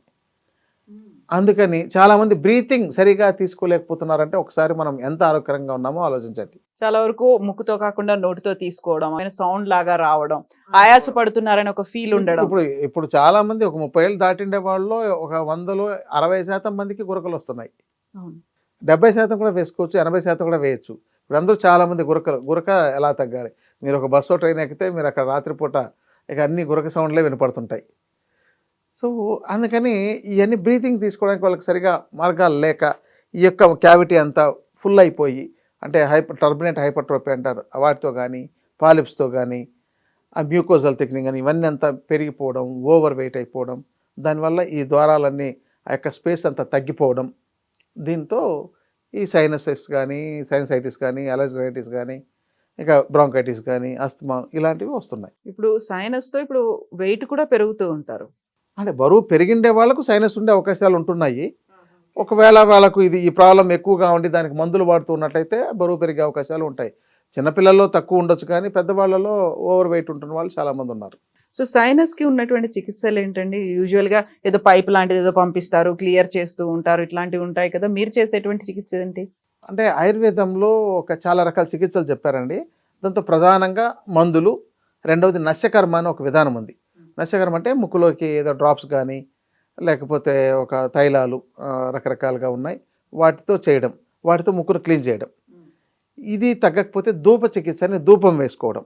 అందుకని చాలామంది బ్రీతింగ్ సరిగా తీసుకోలేకపోతున్నారంటే ఒకసారి మనం ఎంత ఆరోగ్యకరంగా ఉన్నామో ఆలోచించండి. చాలా వరకు ముక్కుతో కాకుండా నోటితో తీసుకోవడం, ఆయన సౌండ్ లాగా రావడం, ఆయాస పడుతున్నారని ఒక ఫీల్ ఉండడం. ఇప్పుడు చాలామంది ఒక 30 ఏళ్ళు దాటిండే వాళ్ళలో ఒక 100లో 60% మందికి గురకలు వస్తున్నాయి. అవును. 70% కూడా వేసుకోవచ్చు, 80% కూడా వేయచ్చు. ఇప్పుడు అందరూ చాలామంది గురక ఎలా తగ్గాలి? మీరు ఒక బస్సో ట్రైన్ ఎక్కితే మీరు అక్కడ రాత్రిపూట ఇక అన్ని గురక సౌండ్లే వినపడుతుంటాయి. సో అందుకని ఇవన్నీ బ్రీతింగ్ తీసుకోవడానికి వాళ్ళకి సరిగా మార్గాలు లేక ఈ యొక్క క్యావిటీ అంతా ఫుల్ అయిపోయి అంటే టర్బినేట్ హైపర్ట్రోపీ అంటారు, వాటితో కానీ పాలిప్స్తో కానీ ఆ మ్యూకోజల్ థిక్నింగ్ అని ఇవన్నీ అంతా పెరిగిపోవడం, ఓవర్ వెయిట్ అయిపోవడం, దానివల్ల ఈ ద్వారాలన్నీ ఆ యొక్క స్పేస్ అంతా తగ్గిపోవడం, దీంతో ఈ సైనసెస్ కానీ, సైనసైటిస్ కానీ, అలర్జరైటిస్ కానీ, ఇంకా బ్రాంకైటిస్ కానీ, అస్తమా ఇలాంటివి వస్తున్నాయి. ఇప్పుడు సైనస్తో ఇప్పుడు వెయిట్ కూడా పెరుగుతూ ఉంటారు. అంటే బరువు పెరిగిండే వాళ్ళకు సైనస్ ఉండే అవకాశాలు ఉంటున్నాయి. ఒకవేళ వాళ్ళకు ఈ ప్రాబ్లం ఎక్కువగా ఉండి దానికి మందులు వాడుతూ ఉన్నట్లయితే బరువు పెరిగే అవకాశాలు ఉంటాయి. చిన్నపిల్లల్లో తక్కువ ఉండొచ్చు కానీ పెద్దవాళ్ళలో ఓవర్ వెయిట్ ఉంటున్న వాళ్ళు చాలామంది ఉన్నారు. సో సైనస్కి ఉన్నటువంటి చికిత్సలు ఏంటండి? యూజువల్గా ఏదో పైప్ లాంటిది ఏదో పంపిస్తారు, క్లియర్ చేస్తూ ఉంటారు, ఇట్లాంటివి ఉంటాయి కదా, మీరు చేసేటువంటి చికిత్స ఏంటి? అంటే ఆయుర్వేదంలో చాలా రకాల చికిత్సలు చెప్పారండి. దాంతో ప్రధానంగా మందులు, రెండవది నశ్యకర్మ అని ఒక విధానం ఉంది. నశ్యకర్మ అంటే ముక్కులోకి ఏదో డ్రాప్స్ కానీ లేకపోతే ఒక తైలాలు రకరకాలుగా ఉన్నాయి, వాటితో చేయడం, వాటితో ముక్కును క్లీన్ చేయడం. ఇది తగ్గకపోతే ధూప చికిత్స అని ధూపం వేసుకోవడం.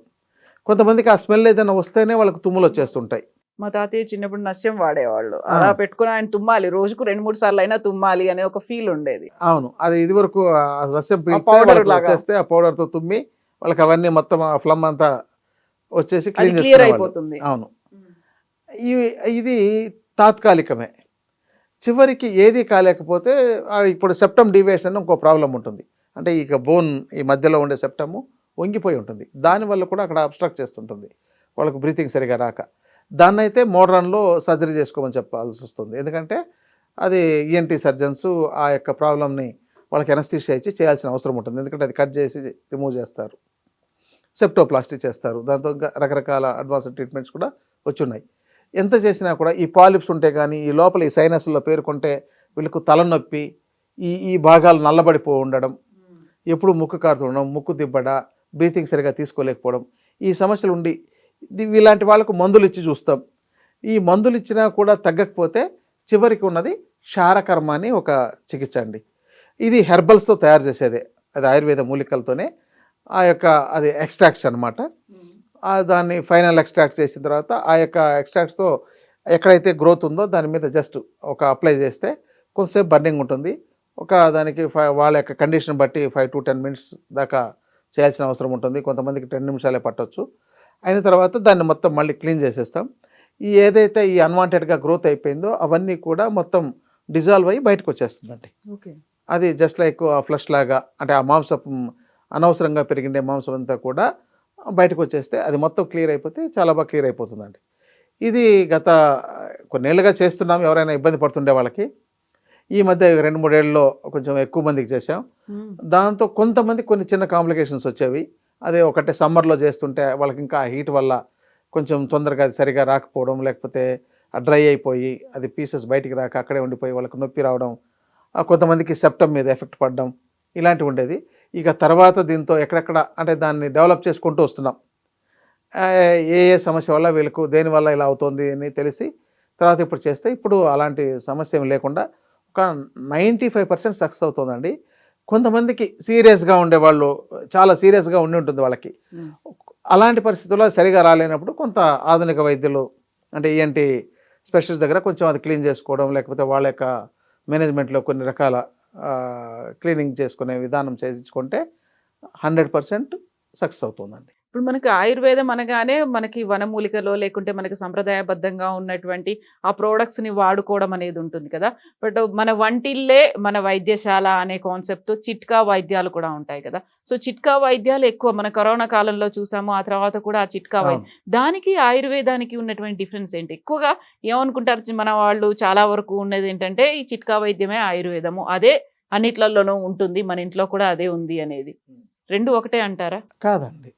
కొంతమందికి ఆ స్మెల్ ఏదైనా వస్తేనే వాళ్ళకి తుమ్ములు వచ్చేస్తుంటాయి. మా తాతయ్య చిన్నప్పుడు నస్యం వాడేవాళ్ళు. అలా పెట్టుకుని ఆయన తుమ్మాలి, రోజుకు 2-3 సార్లు అయినా తుమ్మాలి అనే ఒక ఫీల్ ఉండేది. అవును, అది ఇది వరకు రసం పౌడర్ వచ్చేస్తే ఆ పౌడర్తో తుమ్మి వాళ్ళకి అవన్నీ మొత్తం ఆ ఫ్లమ్ అంతా వచ్చేసి క్లియర్ అయిపోతుంది. అవును, ఇది తాత్కాలికమే. చివరికి ఏది కాలేకపోతే ఇప్పుడు సెప్టమ్ డివియేషన్ ఇంకో ప్రాబ్లం ఉంటుంది. అంటే ఇక బోన్ ఈ మధ్యలో ఉండే సెప్టము వంగిపోయి ఉంటుంది, దానివల్ల కూడా అక్కడ అబ్స్ట్రక్ట్ చేస్తుంటుంది, వాళ్ళకు బ్రీతింగ్ సరిగా రాక. దాన్ని అయితే మోడ్రన్లో సర్జరీ చేసుకోమని చెప్పాల్సి వస్తుంది. ఎందుకంటే అది ఈఎన్టీ సర్జన్స్ ఆ యొక్క ప్రాబ్లమ్ని వాళ్ళకి ఎనస్థీషియా ఇచ్చి చేయాల్సిన అవసరం ఉంటుంది. ఎందుకంటే అది కట్ చేసి రిమూవ్ చేస్తారు, సెప్టోప్లాస్టీ చేస్తారు, దాంతో రకరకాల అడ్వాన్స్డ్ ట్రీట్మెంట్స్ కూడా వచ్చున్నాయి. ఎంత చేసినా కూడా ఈ పాలిప్స్ ఉంటే కానీ ఈ లోపల ఈ సైనస్లో పేరుకుంటే వీళ్ళకు తలనొప్పి, ఈ భాగాలు నల్లబడిపో ఉండడం, ఎప్పుడు ముక్కు కారుతుండడం, ముక్కు దిబ్బడ, బ్రీతింగ్ సరిగా తీసుకోలేకపోవడం, ఈ సమస్యలు ఉండి ఇలాంటి వాళ్ళకు మందులు ఇచ్చి చూస్తాం. ఈ మందులు ఇచ్చినా కూడా తగ్గకపోతే చివరికి ఉన్నది క్షారకర్మ అని ఒక చికిత్స అండి. ఇది హెర్బల్స్తో తయారు చేసేదే, అది ఆయుర్వేద మూలికలతోనే ఆ యొక్క అది ఎక్స్ట్రాక్ట్స్ అనమాట. దాన్ని ఫైనల్ ఎక్స్ట్రాక్ట్ చేసిన తర్వాత ఆ యొక్క ఎక్స్ట్రాక్ట్స్తో ఎక్కడైతే గ్రోత్ ఉందో దాని మీద జస్ట్ ఒక అప్లై చేస్తే కొంతసేపు బర్నింగ్ ఉంటుంది. దానికి వాళ్ళ యొక్క కండిషన్ బట్టి 5 to 10 minutes దాకా చేయాల్సిన అవసరం ఉంటుంది. కొంతమందికి 10 నిమిషాలే పట్టవచ్చు. అయిన తర్వాత దాన్ని మొత్తం మళ్ళీ క్లీన్ చేసేస్తాం. ఏదైతే ఈ అన్వాంటెడ్గా గ్రోత్ అయిపోయిందో అవన్నీ కూడా మొత్తం డిజాల్వ్ అయ్యి బయటకు వచ్చేస్తుందండి. ఓకే, అది జస్ట్ లైక్ ఫ్లష్ లాగా, అంటే ఆ మాంసం అనవసరంగా పెరిగిండే మాంసం అంతా కూడా బయటకు వచ్చేస్తే అది మొత్తం క్లియర్ అయిపోతే చాలా బాగా క్లియర్ అయిపోతుందండి. ఇది గత కొన్నేళ్ళుగా చేస్తున్నాం ఎవరైనా ఇబ్బంది పడుతుండే వాళ్ళకి. ఈ మధ్య 2-3 ఏళ్ళలో కొంచెం ఎక్కువ మందికి చేసాం. దాంతో కొంతమంది కొన్ని చిన్న కాంప్లికేషన్స్ వచ్చేవి. అదే ఒకటే సమ్మర్లో చేస్తుంటే వాళ్ళకి ఇంకా హీట్ వల్ల కొంచెం తొందరగా అది సరిగా రాకపోవడం, లేకపోతే డ్రై అయిపోయి అది పీసెస్ బయటికి రాక అక్కడే ఉండిపోయి వాళ్ళకి నొప్పి రావడం, కొంతమందికి సెప్టమ్ మీద ఎఫెక్ట్ పడడం, ఇలాంటివి ఉండేది. ఇక తర్వాత దీంతో ఎక్కడెక్కడ అంటే దాన్ని డెవలప్ చేసుకుంటూ వస్తున్నాం. ఏ సమస్య వల్ల వీళ్ళకు దేనివల్ల ఇలా అవుతుంది అని తెలిసి తర్వాత ఇప్పుడు చేస్తే ఇప్పుడు అలాంటి సమస్య ఏమి లేకుండా ఒక 95% సక్సెస్ అవుతుందండి. కొంతమందికి సీరియస్గా ఉండేవాళ్ళు, చాలా సీరియస్గా ఉంటుంది వాళ్ళకి. అలాంటి పరిస్థితుల్లో సరిగా రాలేనప్పుడు కొంత ఆధునిక వైద్యులు అంటే ఈఎన్టీ స్పెషలిస్ట్ దగ్గర కొంచెం అది క్లీన్ చేసుకోవడం, లేకపోతే వాళ్ళ యొక్క మేనేజ్మెంట్లో కొన్ని రకాల క్లీనింగ్ చేసుకునే విధానం చేయించుకుంటే 100% సక్సెస్ అవుతుందండి. ఇప్పుడు మనకి ఆయుర్వేదం అనగానే మనకి వనమూలికలో లేకుంటే మనకి సంప్రదాయబద్ధంగా ఉన్నటువంటి ఆ ప్రొడక్ట్స్ ని వాడుకోవడం అనేది ఉంటుంది కదా. బట్ మన వంటిల్లే మన వైద్యశాల అనే కాన్సెప్ట్ చిట్కా వైద్యాలు కూడా ఉంటాయి కదా. సో చిట్కా వైద్యాలు ఎక్కువ మన కరోనా కాలంలో చూసాము. ఆ తర్వాత కూడా ఆ చిట్కా అవును. దానికి ఆయుర్వేదానికి ఉన్నటువంటి డిఫరెన్స్ ఏంటి? ఎక్కువగా ఏమనుకుంటారు మన వాళ్ళు చాలా వరకు ఉన్నది ఏంటంటే ఈ చిట్కా వైద్యమే ఆయుర్వేదము. అదే అన్నిట్లలోనూ ఉంటుంది. మన ఇంట్లో కూడా అదే ఉంది అనేది. 2 ఒకటే అంటారా? కాదండి.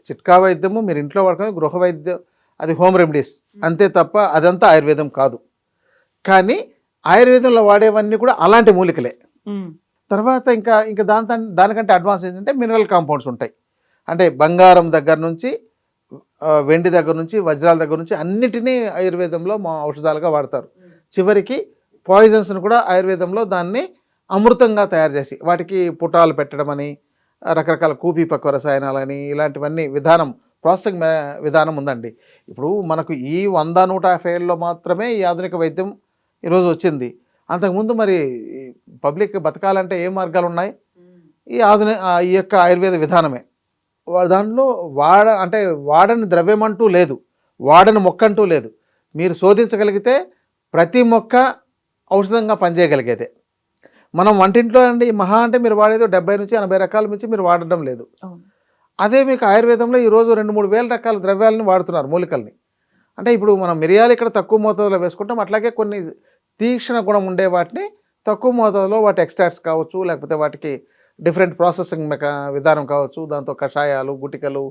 చిట్కా వైద్యము మీరు ఇంట్లో వాడుకునే గృహ వైద్యం, అది హోమ్ రెమెడీస్ అంతే తప్ప అదంతా ఆయుర్వేదం కాదు. కానీ ఆయుర్వేదంలో వాడేవన్నీ కూడా అలాంటి మూలికలే. హ్మ్. తర్వాత ఇంకా ఇంకా దానికంటే అడ్వాన్స్ ఏంటంటే మినరల్ కాంపౌండ్స్ ఉంటాయి. అంటే బంగారం దగ్గర నుంచి వెండి దగ్గర నుంచి వజ్రాల దగ్గర నుంచి అన్నిటినీ ఆయుర్వేదంలో మా ఔషధాలుగా వాడతారు. చివరికి పాయిజన్స్ను కూడా ఆయుర్వేదంలో దాన్ని అమృతంగా తయారు చేసి వాటికి పుటాలు పెట్టడం అని, రకరకాల కూపీపక్వ రసాయనాలని, ఇలాంటివన్నీ ప్రాసెసింగ్ విధానం ఉందండి. ఇప్పుడు మనకు ఈ 100-150 ఏళ్ళలో మాత్రమే ఈ ఆధునిక వైద్యం ఈరోజు వచ్చింది. అంతకుముందు మరి పబ్లిక్ బతకాలంటే ఏ మార్గాలు ఉన్నాయి? ఈ యొక్క ఆయుర్వేద విధానమే. దాంట్లో అంటే వాడని ద్రవ్యం అంటూ లేదు, వాడని మొక్క అంటూ లేదు. మీరు శోధించగలిగితే ప్రతి మొక్క ఔషధంగా పనిచేయగలిగేదే. మనం వంటింట్లో అండి మహా అంటే మీరు వాడేది 70-80 రకాల నుంచి మీరు వాడడం లేదు. అదే మీకు ఆయుర్వేదంలో ఈరోజు 2-3 వేల రకాల ద్రవ్యాలని వాడుతున్నారు, మూలికల్ని. అంటే ఇప్పుడు మనం మిరియాలు ఇక్కడ తక్కువ మోతాదులో వేసుకుంటాం, అట్లాగే కొన్ని తీక్షణ గుణం ఉండే వాటిని తక్కువ మోతాదులో వాటి ఎక్స్ట్రాక్ట్స్ కావచ్చు, లేకపోతే వాటికి డిఫరెంట్ ప్రాసెసింగ్ విధానం కావచ్చు, దాంతో కషాయాలు, గుటికలు,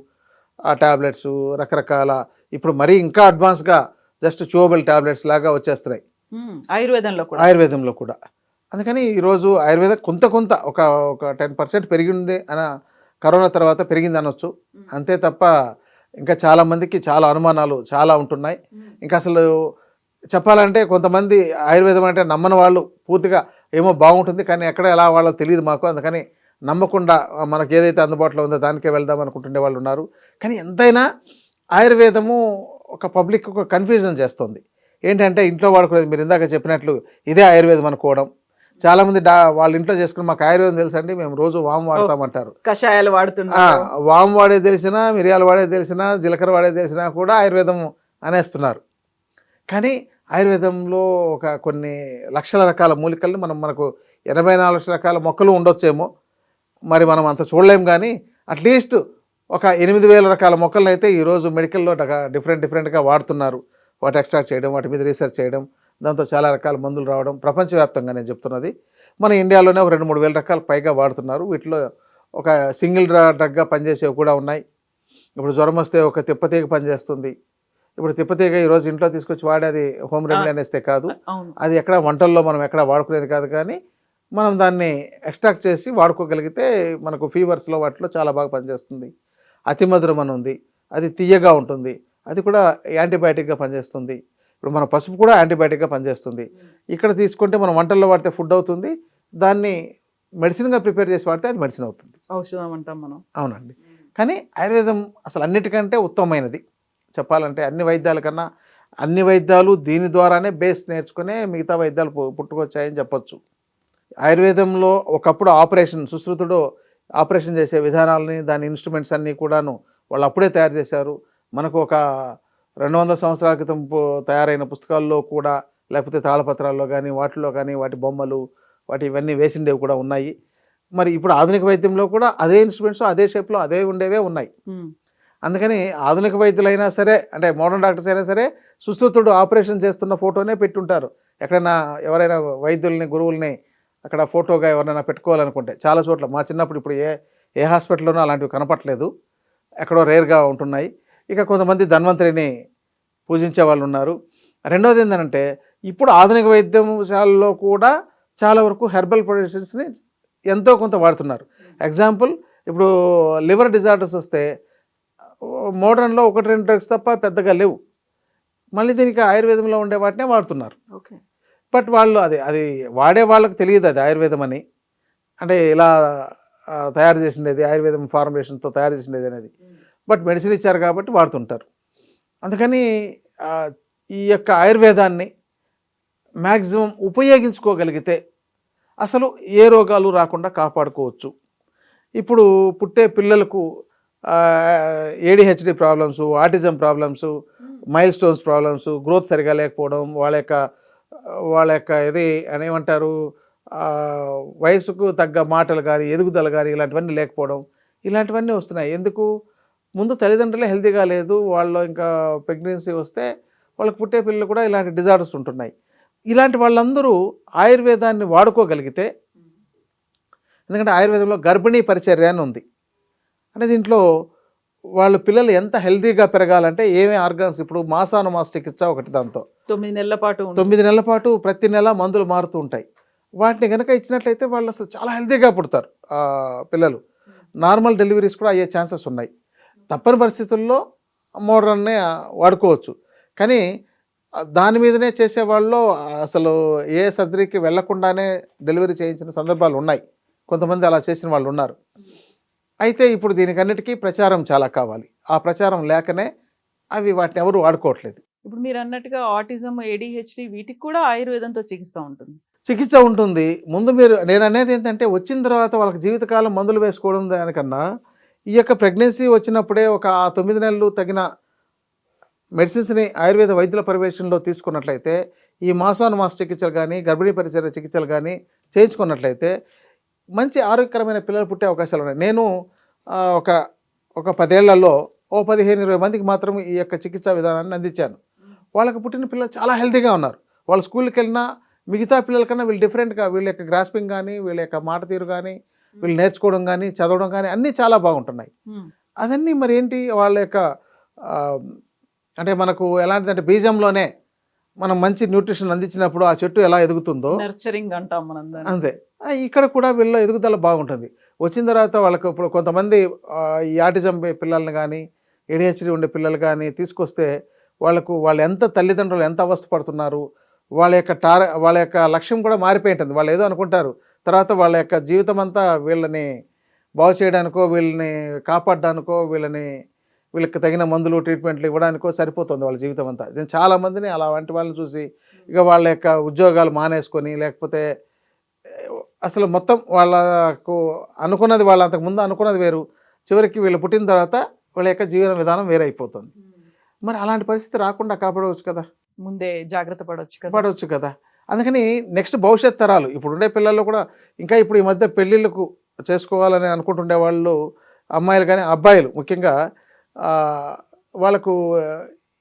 ఆ ట్యాబ్లెట్స్ రకరకాల, ఇప్పుడు మరీ ఇంకా అడ్వాన్స్గా జస్ట్ చూవబుల్ ట్యాబ్లెట్స్ లాగా వచ్చేస్తున్నాయి ఆయుర్వేదంలో కూడా. అందుకని ఈరోజు ఆయుర్వేదం కొంత ఒక 10% పెరిగింది అన కరోనా తర్వాత పెరిగింది అనొచ్చు. అంతే తప్ప ఇంకా చాలామందికి చాలా అనుమానాలు చాలా ఉంటున్నాయి. ఇంకా అసలు చెప్పాలంటే కొంతమంది ఆయుర్వేదం అంటే నమ్మని వాళ్ళు పూర్తిగా ఏమో బాగుంటుంది కానీ ఎక్కడ ఎలా వాళ్ళో తెలియదు మాకు, అందుకని నమ్మకుండా మనకు ఏదైతే అందుబాటులో ఉందో దానికే వెళ్దాం అనుకుంటుండే వాళ్ళు ఉన్నారు. కానీ ఎంతైనా ఆయుర్వేదము ఒక పబ్లిక్ ఒక కన్ఫ్యూజన్ చేస్తుంది. ఏంటంటే ఇంట్లో వాడుకునేది మీరు ఇందాక చెప్పినట్లు ఇదే ఆయుర్వేదం అనుకోవడం. చాలామంది వాళ్ళ ఇంట్లో చేసుకుని మాకు ఆయుర్వేదం తెలుసండి, మేము రోజు వాము వాడతామంటారు. కషాయాలు వాడుతున్నారు. వాము వాడేది తెలిసినా, మిరియాలు వాడేది తెలిసినా, జీలకర్ర వాడేది తెలిసినా కూడా ఆయుర్వేదం అనేస్తున్నారు. కానీ ఆయుర్వేదంలో కొన్ని లక్షల రకాల మూలికల్ని మనకు 84 లక్షల రకాల మొక్కలు ఉండొచ్చేమో, మరి మనం అంత చూడలేం. కానీ అట్లీస్ట్ ఒక 8,000 రకాల మొక్కలను అయితే ఈరోజు మెడికల్లో డిఫరెంట్గా వాడుతున్నారు. వాటి ఎక్స్ట్రాక్ట్ చేయడం, వాటి మీద రీసెర్చ్ చేయడం, దాంతో చాలా రకాల మందులు రావడం ప్రపంచవ్యాప్తంగా నేను చెప్తున్నది. మన ఇండియాలోనే ఒక 2-3 వేల రకాలకు పైగా వాడుతున్నారు. వీటిలో ఒక సింగిల్ డ్రగ్గా పనిచేసేవి కూడా ఉన్నాయి. ఇప్పుడు జ్వరం వస్తే ఒక తిప్పతీగ పనిచేస్తుంది. ఇప్పుడు తిప్పతీగ ఈరోజు ఇంట్లో తీసుకొచ్చి వాడేది హోమ్ రెమెడీ అనేస్తే కాదు, అది ఎక్కడ వంటల్లో మనం ఎక్కడ వాడుకునేది కాదు. కానీ మనం దాన్ని ఎక్స్ట్రాక్ట్ చేసి వాడుకోగలిగితే మనకు ఫీవర్స్లో వాటిలో చాలా బాగా పనిచేస్తుంది. అతిమధురం అని ఉంది, అది తీయగా ఉంటుంది, అది కూడా యాంటీబయాటిక్గా పనిచేస్తుంది. ఇప్పుడు మన పసుపు కూడా యాంటీబయాటిక్గా పనిచేస్తుంది. ఇక్కడ తీసుకుంటే మనం వంటల్లో వాడితే ఫుడ్ అవుతుంది, దాన్ని మెడిసిన్గా ప్రిపేర్ చేసి వాడితే అది మెడిసిన్ అవుతుంది, ఔషధం అంటాం మనం. అవునండి. కానీ ఆయుర్వేదం అసలు అన్నిటికంటే ఉత్తమమైనది చెప్పాలంటే. అన్ని వైద్యాలు దీని ద్వారానే బేస్ నేర్చుకునే మిగతా వైద్యాలు పుట్టుకొచ్చాయని చెప్పొచ్చు. ఆయుర్వేదంలో ఒకప్పుడు సుశ్రుతుడు ఆపరేషన్ చేసే విధానాలని, దాని ఇన్స్ట్రుమెంట్స్ అన్నీ కూడాను వాళ్ళు అప్పుడే తయారు చేశారు. మనకు ఒక 200 సంవత్సరాల క్రితం తయారైన పుస్తకాల్లో కూడా, లేకపోతే తాళపత్రాల్లో కానీ వాటిలో కానీ వాటి బొమ్మలు ఇవన్నీ వేసిండేవి కూడా ఉన్నాయి. మరి ఇప్పుడు ఆధునిక వైద్యంలో కూడా అదే ఇన్స్ట్రుమెంట్స్ అదే షేప్లో అదే ఉండేవే ఉన్నాయి. అందుకని ఆధునిక వైద్యులైనా సరే, అంటే మోడర్న్ డాక్టర్స్ అయినా సరే, సుశ్రుతుడు ఆపరేషన్ చేస్తున్న ఫోటోనే పెట్టుంటారు. ఎక్కడైనా ఎవరైనా వైద్యుల్ని, గురువుల్ని అక్కడ ఫోటోగా ఎవరైనా పెట్టుకోవాలనుకుంటే చాలా చోట్ల. మా చిన్నప్పుడు ఇప్పుడు ఏ హాస్పిటల్లోనూ అలాంటివి కనపట్లేదు, ఎక్కడో రేర్గా ఉంటున్నాయి. ఇక కొంతమంది ధన్వంతరిని పూజించే వాళ్ళు ఉన్నారు. రెండవది ఏంటంటే ఇప్పుడు ఆధునిక వైద్యశాలలో కూడా చాలా వరకు హెర్బల్ ప్రొడక్ట్స్ని ఎంతో కొంత వాడుతున్నారు. ఎగ్జాంపుల్, ఇప్పుడు లివర్ డిజార్డర్స్ వస్తే మోడర్న్లో 1-2 డ్రగ్స్ తప్ప పెద్దగా లేవు. మళ్ళీ దీనికి ఆయుర్వేదంలో ఉండే వాటినే వాడుతున్నారు. బట్ వాళ్ళు అది వాడే వాళ్ళకి తెలియదు అది ఆయుర్వేదం అని, అంటే ఇలా తయారు చేసిండేది ఆయుర్వేదం ఫార్ములేషన్తో తయారు చేసిండేది అనేది. బట్ మెడిసిన్ ఇచ్చారు కాబట్టి వాడుతుంటారు. అందుకని ఈ యొక్క ఆయుర్వేదాన్ని మ్యాక్సిమం ఉపయోగించుకోగలిగితే అసలు ఏ రోగాలు రాకుండా కాపాడుకోవచ్చు. ఇప్పుడు పుట్టే పిల్లలకు ADHD problems, autism problems, mile stones problems, growth సరిగా లేకపోవడం, వాళ్ళ యొక్క ఇది అని ఏమంటారు, వయసుకు తగ్గ మాటలు కానీ ఎదుగుదల కానీ ఇలాంటివన్నీ లేకపోవడం, ఇలాంటివన్నీ వస్తున్నాయి. ఎందుకు? ముందు తల్లిదండ్రులే హెల్తీగా లేదు, వాళ్ళు ఇంకా ప్రెగ్నెన్సీ వస్తే వాళ్ళకి పుట్టే పిల్లలు కూడా ఇలాంటి డిజార్డర్స్ ఉంటున్నాయి. ఇలాంటి వాళ్ళందరూ ఆయుర్వేదాన్ని వాడుకోగలిగితే, ఎందుకంటే ఆయుర్వేదంలో గర్భిణీ పరిచర్య అని ఉంది. అంటే దీంట్లో వాళ్ళు పిల్లలు ఎంత హెల్తీగా పెరగాలంటే ఏమేమి ఆర్గాన్స్, ఇప్పుడు మాసానుమాస చికిత్స ఒకటి, దాంతో 9 నెలల పాటు 9 నెలల పాటు ప్రతి నెల మందులు మారుతూ ఉంటాయి. వాటిని కనుక ఇచ్చినట్లయితే వాళ్ళు అసలు చాలా హెల్తీగా పుడతారు పిల్లలు. నార్మల్ డెలివరీస్ కూడా అయ్యే ఛాన్సెస్ ఉన్నాయి. తప్పని పరిస్థితుల్లో మోడర్న్నే వాడుకోవచ్చు. కానీ దాని మీదనే చేసేవాళ్ళు అసలు ఏ సర్జరీకి వెళ్లకుండానే డెలివరీ చేయించిన సందర్భాలు ఉన్నాయి. కొంతమంది అలా చేసిన వాళ్ళు ఉన్నారు. అయితే ఇప్పుడు దీనికన్నిటికీ ప్రచారం చాలా కావాలి. ఆ ప్రచారం లేకనే వాటిని ఎవరు వాడుకోవట్లేదు. ఇప్పుడు మీరు అన్నట్టుగా ఆటిజం, ఏడిహెచ్డి వీటికి కూడా ఆయుర్వేదంతో చికిత్స ఉంటుంది. చికిత్స ఉంటుంది. ముందు నేను అనేది ఏంటంటే, వచ్చిన తర్వాత వాళ్ళకి జీవితకాలం మందులు వేసుకోవడం దానికన్నా ఈ యొక్క ప్రెగ్నెన్సీ వచ్చినప్పుడే ఒక 9 నెలలు తగిన మెడిసిన్స్ని ఆయుర్వేద వైద్యుల పర్యవేక్షణలో తీసుకున్నట్లయితే, ఈ మాసానుమాస చికిత్సలు కానీ గర్భిణీ పరిచర్య చికిత్సలు కానీ చేయించుకున్నట్లయితే మంచి ఆరోగ్యకరమైన పిల్లలు పుట్టే అవకాశాలు ఉన్నాయి. నేను ఒక 10 ఏళ్లలో 15-20 మందికి మాత్రం ఈ యొక్క చికిత్సా విధానాన్ని అందించాను. వాళ్ళకి పుట్టిన పిల్లలు చాలా హెల్తీగా ఉన్నారు. వాళ్ళ స్కూల్కి వెళ్ళినా మిగతా పిల్లల కన్నా వీళ్ళు డిఫరెంట్గా, వీళ్ళ యొక్క గ్రాస్పింగ్ కానీ, వీళ్ళ యొక్క మాట తీరు కానీ, వీళ్ళు నేర్చుకోవడం కానీ, చదవడం కానీ అన్నీ చాలా బాగుంటున్నాయి. అదన్నీ మరి ఏంటి, వాళ్ళ యొక్క అంటే మనకు ఎలాంటిదంటే బీజంలోనే మనం మంచి న్యూట్రిషన్ అందించినప్పుడు ఆ చెట్టు ఎలా ఎదుగుతుందో, నర్చరింగ్ అంటాం మనం దాన్ని. అంతే ఇక్కడ కూడా వీళ్ళ ఎదుగుదల బాగుంటుంది. వచ్చిన తర్వాత వాళ్ళకు ఇప్పుడు కొంతమంది ఈ ఆటిజం పిల్లల్ని కానీ, ఏడిహెచ్డి ఉండే పిల్లలు కానీ తీసుకొస్తే వాళ్ళు ఎంత తల్లిదండ్రులు ఎంత అవస్థపడుతున్నారు, వాళ్ళ యొక్క లక్ష్యం కూడా మారిపోయి ఉంటుంది. వాళ్ళు ఏదో అనుకుంటారు, తర్వాత వాళ్ళ యొక్క జీవితం అంతా వీళ్ళని బాగు చేయడానికో, వీళ్ళని కాపాడడానికో, వీళ్ళకి తగిన మందులు ట్రీట్మెంట్లు ఇవ్వడానికో సరిపోతుంది వాళ్ళ జీవితం అంతా. నేను చాలామందిని అలాంటి వాళ్ళని చూసి ఇక వాళ్ళ యొక్క ఉద్యోగాలు మానేసుకొని, లేకపోతే అసలు మొత్తం వాళ్ళకు అనుకున్నది, వాళ్ళు అంతకుముందు అనుకున్నది వేరు, చివరికి వీళ్ళు పుట్టిన తర్వాత వాళ్ళ యొక్క జీవన విధానం వేరైపోతుంది. మరి అలాంటి పరిస్థితి రాకుండా కాపాడవచ్చు కదా, ముందే జాగ్రత్త పడవచ్చు కదా. అందుకని నెక్స్ట్ భవిష్యత్ తరాలు, ఇప్పుడు ఉండే పిల్లల్లో కూడా ఇంకా ఇప్పుడు ఈ మధ్య పెళ్ళిళ్ళకు చేసుకోవాలని అనుకుంటుండే వాళ్ళు, అమ్మాయిలు కానీ అబ్బాయిలు ముఖ్యంగా వాళ్ళకు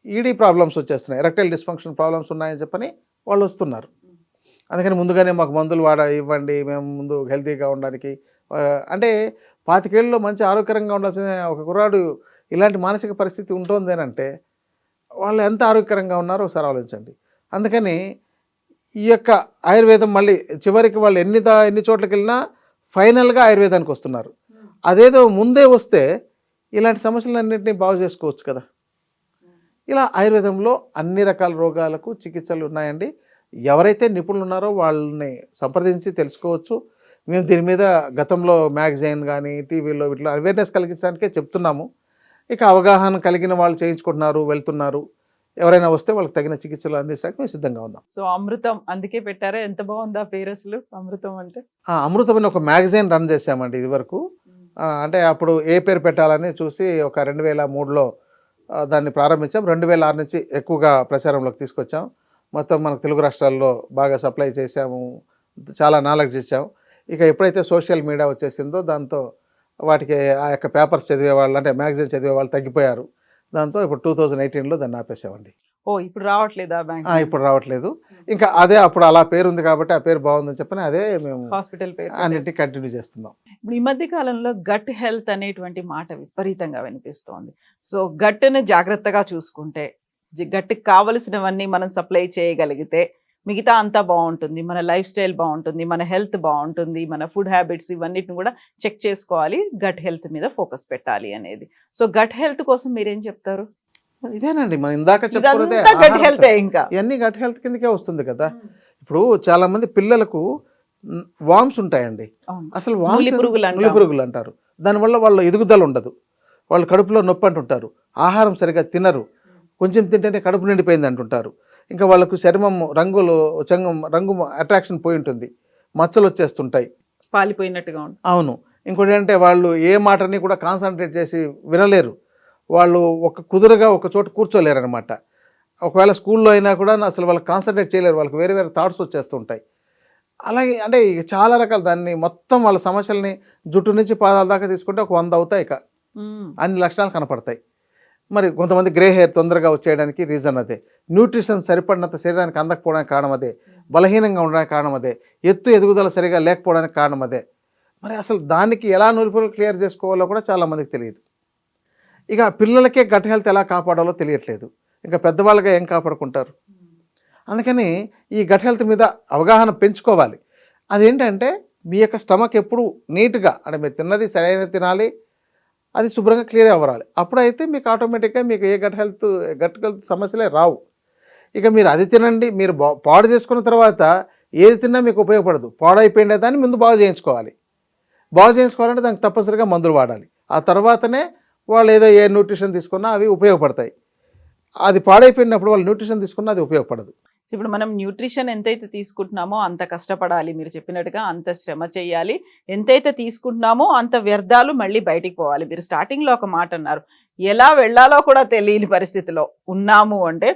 ఈడీ ప్రాబ్లమ్స్ వచ్చేస్తున్నాయి, ఎరెక్టైల్ డిస్ఫంక్షన్ ప్రాబ్లమ్స్ ఉన్నాయని చెప్పని వాళ్ళు వస్తున్నారు. అందుకని ముందుగానే మాకు మందులు ఇవ్వండి, మేము ముందు హెల్తీగా ఉండడానికి. అంటే 25 ఏళ్ళలో మంచి ఆరోగ్యకరంగా ఉండాల్సిన ఒక కుర్రాడు ఇలాంటి మానసిక పరిస్థితి ఉంటుంది అని అంటే వాళ్ళు ఎంత ఆరోగ్యకరంగా ఉన్నారో ఒకసారి ఆలోచించండి. అందుకని ఈ యొక్క ఆయుర్వేదం మళ్ళీ చివరికి వాళ్ళు ఎన్ని చోట్లకి వెళ్ళినా ఫైనల్గా ఆయుర్వేదానికి వస్తున్నారు. అదేదో ముందే వస్తే ఇలాంటి సమస్యలన్నింటినీ బాగు చేసుకోవచ్చు కదా. ఇలా ఆయుర్వేదంలో అన్ని రకాల రోగాలకు చికిత్సలు ఉన్నాయండి. ఎవరైతే నిపుణులు ఉన్నారో వాళ్ళని సంప్రదించి తెలుసుకోవచ్చు. మేము దీని మీద గతంలో మ్యాగజైన్ కానీ టీవీలో వీటిలో అవేర్నెస్ కలిగించడానికే చెప్తున్నాము. ఇక అవగాహన కలిగిన వాళ్ళు చేయించుకుంటున్నారు, వెళ్తున్నారు. ఎవరైనా వస్తే వాళ్ళకి తగిన చికిత్సలు అందించడానికి మేము సిద్ధంగా ఉన్నాం. సో అమృతం అందుకే పెట్టారా? ఎంత బాగుంది ఆ పేరు అసలు, అమృతం అంటే. అమృతం అని ఒక మ్యాగజైన్ రన్ చేశామండి ఇది వరకు. అంటే అప్పుడు ఏ పేరు పెట్టాలని చూసి ఒక 2003లో దాన్ని ప్రారంభించాం. 2006 నుంచి ఎక్కువగా ప్రచారంలోకి తీసుకొచ్చాం. మొత్తం మనకు తెలుగు రాష్ట్రాల్లో బాగా సప్లై చేశాము, చాలా నాలెడ్జ్ ఇచ్చాము. ఇక ఎప్పుడైతే సోషల్ మీడియా వచ్చేసిందో దాంతో వాటికి ఆ యొక్క పేపర్స్ చదివేవాళ్ళు, అంటే మ్యాగజైన్ చదివేవాళ్ళు తగ్గిపోయారు. దాంతో ఇప్పుడు 2018లో దాన్ని ఆపేసామండి. ఇప్పుడు రావట్లేదా? ఇప్పుడు రావట్లేదు. ఇంకా అదే అప్పుడు అలా పేరు ఉంది కాబట్టి ఆ పేరు బాగుందని చెప్పని అదే మేము హాస్పిటల్ పేరు అన్నింటినీ కంటిన్యూ చేస్తున్నాం. ఇప్పుడు ఈ మధ్య కాలంలో గట్ హెల్త్ అనేటువంటి మాట విపరీతంగా వినిపిస్తోంది. సో గట్ని జాగ్రత్తగా చూసుకుంటే, గట్కి కావలసినవన్నీ మనం సప్లై చేయగలిగితే మిగతా అంతా బాగుంటుంది, మన లైఫ్ స్టైల్ బాగుంటుంది, మన హెల్త్ బాగుంటుంది, మన ఫుడ్ హ్యాబిట్స్ ఇవన్నిటిని కూడా చెక్ చేసుకోవాలి, గట్ హెల్త్ మీద ఫోకస్ పెట్టాలి అనేది. సో గట్ హెల్త్ కోసం మీరేం చెప్తారు? ఇదేనండి మనం ఇందాక చెప్పుకున్నదే, గట్ హెల్త్ ఇంకా ఇవన్నీ గట్ హెల్త్ కిందకే వస్తుంది కదా. ఇప్పుడు చాలా మంది పిల్లలకు వామ్స్ ఉంటాయండి. అసలు నులి పురుగులు అంటారు. దానివల్ల వాళ్ళ ఎదుగుదల ఉండదు, వాళ్ళు కడుపులో నొప్పి అంటుంటారు, ఆహారం సరిగా తినరు, కొంచెం తింటేనే కడుపు నిండిపోయింది అంటుంటారు. ఇంకా వాళ్ళకు చర్మం రంగు అట్రాక్షన్ పోయి ఉంటుంది, మచ్చలు వచ్చేస్తుంటాయి, పాలిపోయినట్టుగా ఉంటుంది. అవును. ఇంకోటి అంటే వాళ్ళు ఏ మాటని కూడా కాన్సన్ట్రేట్ చేసి వినలేరు. వాళ్ళు ఒక కుదురుగా ఒక చోట కూర్చోలేరు అనమాట. ఒకవేళ స్కూల్లో అయినా కూడా అసలు వాళ్ళకి కాన్సన్ట్రేట్ చేయలేరు, వాళ్ళకి వేరే వేరే థాట్స్ వచ్చేస్తుంటాయి. అలాగే అంటే ఇక చాలా రకాలు దాన్ని మొత్తం వాళ్ళ సమస్యల్ని జుట్టు నుంచి పాదాల దాకా తీసుకుంటే ఒక 100 అవుతాయి ఇక. అన్ని లక్షణాలు కనపడతాయి. మరి కొంతమంది గ్రే హెయిర్ తొందరగా వచ్చేయడానికి రీజన్ అదే. న్యూట్రిషన్ సరిపడినంత శరీరానికి అందకపోవడానికి కారణం అదే. బలహీనంగా ఉండడానికి కారణం అదే. ఎదుగుదల సరిగా లేకపోవడానికి కారణం అదే. మరి అసలు దానికి ఎలా నలుపులు క్లియర్ చేసుకోవాలో కూడా చాలామందికి తెలియదు. ఇక పిల్లలకే గట్ హెల్త్ ఎలా కాపాడాలో తెలియట్లేదు, ఇంకా పెద్దవాళ్ళగా ఏం కాపాడుకుంటారు? అందుకని ఈ గట్ హెల్త్ మీద అవగాహన పెంచుకోవాలి. అదేంటంటే మీ యొక్క స్టమక్ ఎప్పుడు నీట్గా, అంటే మీరు తిన్నది సరైన తినాలి, అది శుభ్రంగా క్లియర్ అవ్వాలి. అప్పుడైతే మీకు ఆటోమేటిక్గా మీకు ఏ గట్ హెల్త్ సమస్యలే రావు. ఇక మీరు అది తినండి, మీరు పాడు చేసుకున్న తర్వాత ఏది తిన్నా మీకు ఉపయోగపడదు. పాడైపోయిండే దాన్ని ముందు బాగు చేయించుకోవాలి. బాగు చేయించుకోవాలంటే దానికి తప్పనిసరిగా మందులు వాడాలి. ఆ తర్వాతనే వాళ్ళు ఏదో ఏ న్యూట్రిషన్ తీసుకున్నా అవి ఉపయోగపడతాయి. అది పాడైపోయినప్పుడు వాళ్ళు న్యూట్రిషన్ తీసుకున్నా అది ఉపయోగపడదు. ఇప్పుడు మనం న్యూట్రిషన్ ఎంతైతే తీసుకుంటున్నామో అంత కష్టపడాలి, మీరు చెప్పినట్టుగా అంత శ్రమ చేయాలి. ఎంతైతే తీసుకుంటున్నామో అంత వ్యర్థాలు మళ్ళీ బయటికి పోవాలి. మీరు స్టార్టింగ్ లో ఒక మాట అన్నారు, ఎలా వెళ్ళాలో కూడా తెలియని పరిస్థితిలో ఉన్నాము అంటే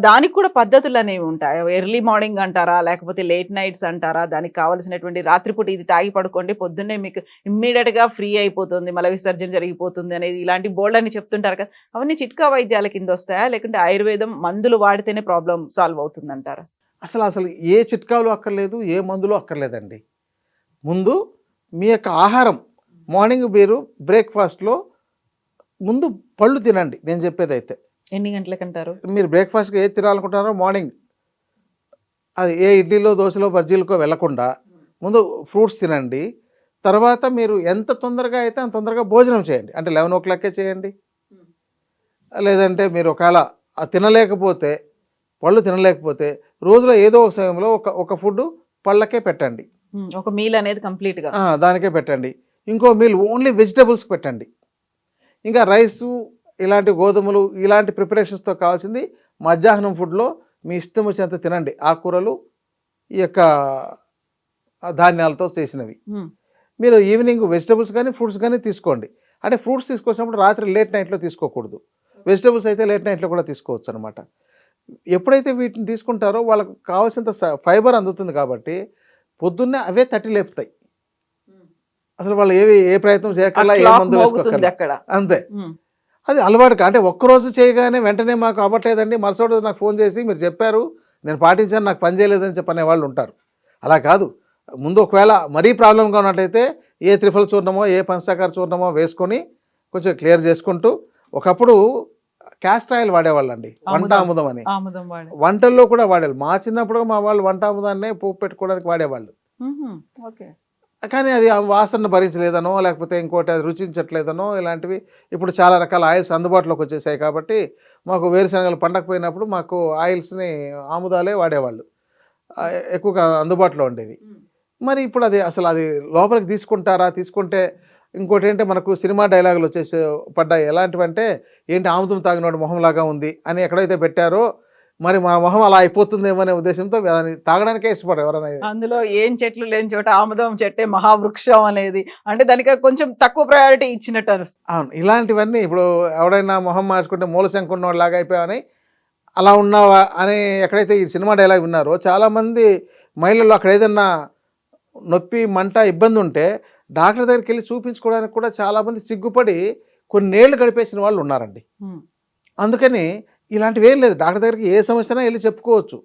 దానికి కూడా పద్ధతులు అనేవి ఉంటాయి. ఎర్లీ మార్నింగ్ అంటారా, లేకపోతే లేట్ నైట్స్ అంటారా, దానికి కావాల్సినటువంటి రాత్రిపూట ఇది తాగి పడుకోండి, పొద్దున్నే మీకు ఇమ్మీడియట్ గా ఫ్రీ అయిపోతుంది, మల విసర్జన జరిగిపోతుంది అనేది ఇలాంటి బోల్డ్ అని చెప్తుంటారు కదా. అవన్నీ చిట్కా వైద్యాల కింద వస్తాయా, లేకుంటే ఆయుర్వేదం మందులు వాడితేనే ప్రాబ్లం సాల్వ్ అవుతుంది అంటారా? అసలు ఏ చిట్కాలు అక్కర్లేదు, ఏ మందులు అక్కర్లేదండి. ముందు మీ యొక్క ఆహారం, మార్నింగ్ మీరు బ్రేక్ఫాస్ట్లో ముందు పళ్ళు తినండి. నేను చెప్పేది అయితే ఎన్ని గంటలకంటారు? మీరు బ్రేక్ఫాస్ట్కి ఏది తినాలనుకుంటున్నారో మార్నింగ్, అది ఏ ఇడ్లీలో దోశలో బజ్జీలకో వెళ్లకుండా ముందు ఫ్రూట్స్ తినండి. తర్వాత మీరు ఎంత తొందరగా అయితే అంత తొందరగా భోజనం చేయండి. అంటే 11 o'clockకే చేయండి. లేదంటే మీరు ఒకవేళ పళ్ళు తినలేకపోతే రోజులో ఏదో ఒక సమయంలో ఒక ఫుడ్ పళ్ళకే పెట్టండి. ఒక మీల్ అనేది కంప్లీట్గా దానికే పెట్టండి. ఇంకో మీల్ ఓన్లీ వెజిటబుల్స్ పెట్టండి. ఇంకా రైసు, ఇలాంటి గోధుమలు, ఇలాంటి ప్రిపరేషన్స్తో కావాల్సింది మధ్యాహ్నం ఫుడ్లో మీ ఇష్టం వచ్చినంత తినండి. ఆకుకూరలు, ఈ యొక్క ధాన్యాలతో చేసినవి. మీరు ఈవినింగ్ వెజిటబుల్స్ కానీ ఫ్రూట్స్ కానీ తీసుకోండి. అంటే ఫ్రూట్స్ తీసుకొచ్చినప్పుడు రాత్రి లేట్ నైట్లో తీసుకోకూడదు. వెజిటబుల్స్ అయితే లేట్ నైట్లో కూడా తీసుకోవచ్చు అనమాట. ఎప్పుడైతే వీటిని తీసుకుంటారో వాళ్ళకు కావాల్సినంత ఫైబర్ అందుతుంది కాబట్టి పొద్దున్నే అవే తట్టి లేపుతాయి. అసలు వాళ్ళు ఏ ప్రయత్నం చేయకుండా ఏ మందు వేసుకోవాలి, అంతే. అది అలవాటు. అంటే ఒక్కరోజు చేయగానే వెంటనే మాకు అవ్వట్లేదండి, మరుసటి రోజు నాకు ఫోన్ చేసి మీరు చెప్పారు, నేను పాటించాను, నాకు పని చేయలేదని చెప్పనే వాళ్ళు ఉంటారు. అలా కాదు. ముందు ఒకవేళ మరీ ప్రాబ్లంగా ఉన్నట్లయితే ఏ త్రిఫల చూర్ణమో ఏ పంచదార చూర్ణమో వేసుకొని కొంచెం క్లియర్ చేసుకుంటూ, ఒకప్పుడు క్యాస్టర్ ఆయిల్ వాడేవాళ్ళండి, వంట ఆముదం అని. వంటల్లో కూడా వాడేవాళ్ళు. మా చిన్నప్పుడు మా వాళ్ళు వంట ఆముదాన్నే పోపు పెట్టుకోవడానికి వాడేవాళ్ళు. కానీ అది ఆ వాసన భరించలేదనో, లేకపోతే ఇంకోటి అది రుచించట్లేదనో, ఇలాంటివి ఇప్పుడు చాలా రకాల ఆయిల్స్ అందుబాటులోకి వచ్చేసాయి కాబట్టి మాకు వేరుశనగలు పండకపోయినప్పుడు మాకు ఆయిల్స్ని ఆముదాలే వాడేవాళ్ళు, ఎక్కువగా అందుబాటులో ఉండేవి. మరి ఇప్పుడు అసలు అది లోపలికి తీసుకుంటారా? తీసుకుంటే ఇంకోటి ఏంటంటే మనకు సినిమా డైలాగులు వచ్చేసి పడ్డాయి. ఎలాంటివంటే, ఏంటి ఆముదం తాగినోడు మొహంలాగా ఉంది అని ఎక్కడైతే పెట్టారో, మరి మా మొహం అలా అయిపోతుందేమో అనే ఉద్దేశంతో దాన్ని తాగడానికే ఇష్టపడరు ఎవరైనా. అందులో ఏం చెట్లు లేని చోట ఆముదం చెట్టే మహావృక్షం అనేది, అంటే దానికి కొంచెం తక్కువ ప్రయారిటీ ఇచ్చినట్టు. అవును, ఇలాంటివన్నీ ఇప్పుడు ఎవడైనా మొహం మార్చుకుంటే మూల శంకున్నోడు లాగా అయిపోయావని, అలా ఉన్నావా అని ఎక్కడైతే ఈ సినిమా డైలాగ్ విన్నారో చాలామంది మహిళలు అక్కడ ఏదన్నా నొప్పి, మంట, ఇబ్బంది ఉంటే డాక్టర్ దగ్గరికి వెళ్ళి చూపించుకోవడానికి కూడా చాలామంది సిగ్గుపడి కొన్నేళ్ళు గడిపేసిన వాళ్ళు ఉన్నారండి. అందుకని ఇలాంటివి ఏం లేదు, డాక్టర్ దగ్గరికి ఏ సమస్యనా వెళ్ళి చెప్పుకోవచ్చు.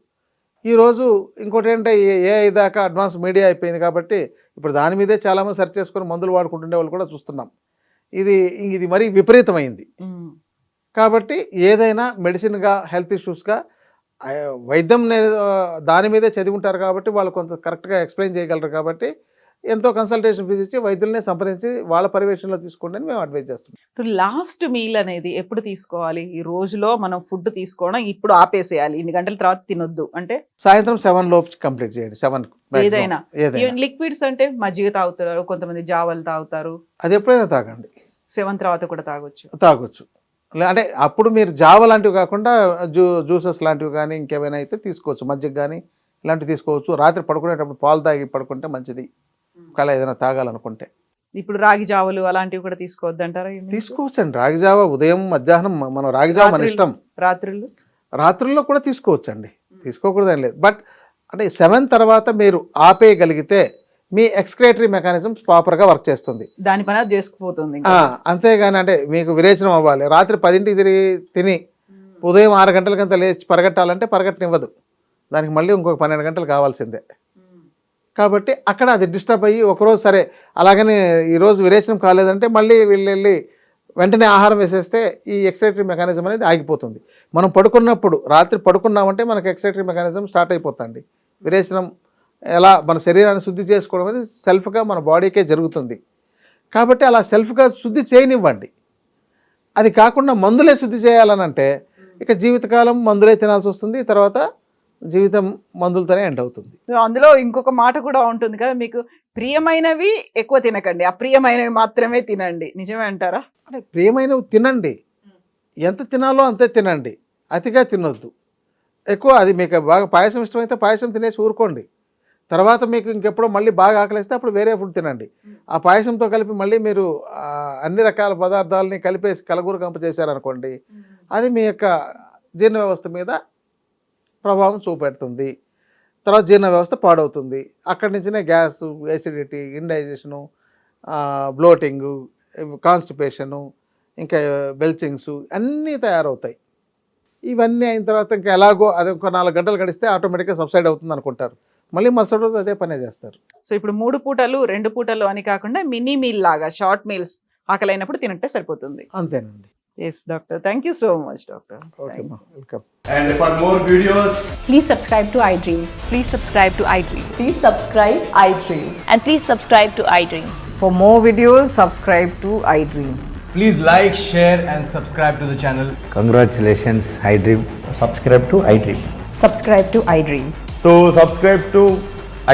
ఈరోజు ఇంకోటి ఏంటంటే ఏఐ దాకా అడ్వాన్స్ మీడియా అయిపోయింది కాబట్టి ఇప్పుడు దాని మీదే చాలామంది సెర్చ్ చేసుకొని మందులు వాడుకుంటుండే వాళ్ళు కూడా చూస్తున్నాం. ఇది మరీ విపరీతమైంది. కాబట్టి ఏదైనా మెడిసిన్గా, హెల్త్ ఇష్యూస్గా వైద్యం దాని మీదే చదివి ఉంటారు కాబట్టి వాళ్ళు కొంత కరెక్ట్గా ఎక్స్ప్లెయిన్ చేయగలరు కాబట్టి ఎంతో కన్సల్టేషన్ ఫీజు ఇచ్చి వైద్యులనే సంప్రదించి వాళ్ళ పర్యవేక్షణలో తీసుకోండి అని మేము అడ్వైజ్ చేస్తున్నాం. లాస్ట్ మీల్ అనేది ఎప్పుడు తీసుకోవాలి? ఈ రోజులో మనం ఫుడ్ తీసుకోవడం ఇప్పుడు ఆపేసేయాలి, ఇన్ని గంటల తర్వాత తినొద్దు అంటే సాయంత్రం 7 లోపు కంప్లీట్ చేయండి. 7 ఏదైనా. లిక్విడ్స్ అంటే మజ్జిగ తాగుతారు, కొంతమంది జావలు తాగుతారు, అది ఎప్పుడైనా తాగండి. 7 తర్వాత కూడా తాగొచ్చు. అంటే అప్పుడు మీరు జావ లాంటివి కాకుండా జ్యూసెస్ లాంటివి కానీ ఇంకేమైనా అయితే తీసుకోవచ్చు. మజ్జిగ కానీ ఇలాంటివి తీసుకోవచ్చు. రాత్రి పడుకునేటప్పుడు పాలు తాగి పడుకుంటే మంచిది, ఒకవేళ ఏదైనా తాగాలనుకుంటే. ఇప్పుడు రాగి జావులు అలాంటివి కూడా తీసుకోవద్దు అంటారా? తీసుకోవచ్చండి. రాగి జావ ఉదయం మధ్యాహ్నం మనం రాగి జావ మన ఇష్టం. రాత్రులు రాత్రుల్లో కూడా తీసుకోవచ్చండి, తీసుకోకూడదని లేదు. బట్ అంటే 7 తర్వాత మీరు ఆపేయగలిగితే మీ ఎక్స్క్రేటరీ మెకానిజం ప్రాపర్గా వర్క్ చేస్తుంది, దాని పని అది చేసుకుపోతుంది. అంతేగాని అంటే మీకు విరేచనం అవ్వాలి, రాత్రి 10ంటికి తిని ఉదయం 6 గంటలకంతా లేచి పరిగెట్టాలంటే పరిగెట్టనివ్వదు, దానికి మళ్ళీ ఇంకొక 12 గంటలు కావాల్సిందే. కాబట్టి అక్కడ అది డిస్టర్బ్ అయ్యి ఒకరోజు సరే అలాగని ఈరోజు విరేచనం కాలేదంటే మళ్ళీ వెళ్ళి వెంటనే ఆహారం వేసేస్తే ఈ ఎక్స్క్రేటరీ మెకానిజం అనేది ఆగిపోతుంది. మనం పడుకున్నప్పుడు రాత్రి పడుకున్నామంటే మనకు ఎక్స్క్రేటరీ మెకానిజం స్టార్ట్ అయిపోతుంది. విరేచనం ఎలా మన శరీరాన్ని శుద్ధి చేసుకోవడం అనేది సెల్ఫ్గా మన బాడీకే జరుగుతుంది. కాబట్టి అలా సెల్ఫ్గా శుద్ధి చేయనివ్వండి. అది కాకుండా మందులే శుద్ధి చేయాలని అంటే ఇక జీవితకాలం మందులే తినాల్సి వస్తుంది, తర్వాత జీవితం మందులతోనే ఎండ్ అవుతుంది. అందులో ఇంకొక మాట కూడా ఉంటుంది కదా, మీకు ప్రియమైనవి ఎక్కువ తినకండి, అప్రియమైనవి మాత్రమే తినండి, నిజమే అంటారా? అంటే ప్రియమైనవి తినండి, ఎంత తినాలో అంతే తినండి, అతిగా తినొద్దు. ఎక్కువ అది మీకు బాగా పాయసం ఇష్టమైతే పాయసం తినేసి ఊరుకోండి, తర్వాత మీకు ఇంకెప్పుడో మళ్ళీ బాగా ఆకలిస్తే అప్పుడు వేరే ఫుడ్ తినండి. ఆ పాయసంతో కలిపి మళ్ళీ మీరు అన్ని రకాల పదార్థాలని కలిపేసి కలగూర కంప చేశారనుకోండి, అది మీ యొక్క జీర్ణ వ్యవస్థ మీద ప్రభావం చూపెడుతుంది, తర్వాత జీర్ణ వ్యవస్థ పాడవుతుంది. అక్కడి నుంచినే గ్యాస్, యాసిడిటీ, ఇండైజెషను, బ్లోటింగు, కాన్స్టిపేషను, ఇంకా బెల్చింగ్స్ అన్నీ తయారవుతాయి. ఇవన్నీ అయిన తర్వాత ఇంకా ఎలాగో అది ఒక 4 గంటలు గడిస్తే ఆటోమేటిక్గా సబ్సైడ్ అవుతుంది అనుకుంటారు, మళ్ళీ మరుసటి రోజు అదే పనే చేస్తారు. సో ఇప్పుడు 3 పూటలు 2 పూటలు అని కాకుండా మినీ మీల్ లాగా షార్ట్ మీల్స్ ఆకలైనప్పుడు తినట్టే సరిపోతుంది. అంతేనండి. Yes doctor, thank you so much doctor. Okay అమ్మా, welcome. And for more videos, Please subscribe to iDream. Please subscribe to iDream. Please subscribe iDream. And please subscribe to iDream. For more videos, subscribe to iDream. please like, share and subscribe to the channel. Congratulations, iDream. subscribe to iDream. Subscribe to iDream. So subscribe to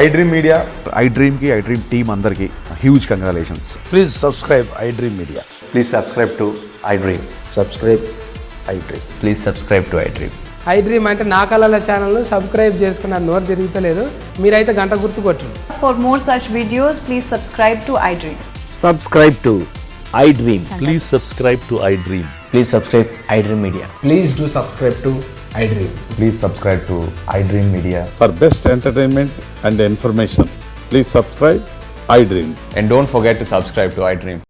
iDream Media. iDream ki iDream team andarki huge congratulations. Please subscribe iDream Media. Please subscribe to iDream. Subscribe iDream. Please subscribe to iDream. iDream అంటే నా కళల ఛానల్ను subscribe చేసుకున్న నోరు తిరుగుతలేదు, మీరైతే గంట గుర్తు కొట్టండి. For more such videos, please subscribe to iDream. Subscribe to iDream. Please subscribe to iDream. Please subscribe iDream Media. Please do subscribe to iDream. Please subscribe to iDream Media. For best entertainment and information, please subscribe iDream. And don't forget to subscribe to iDream.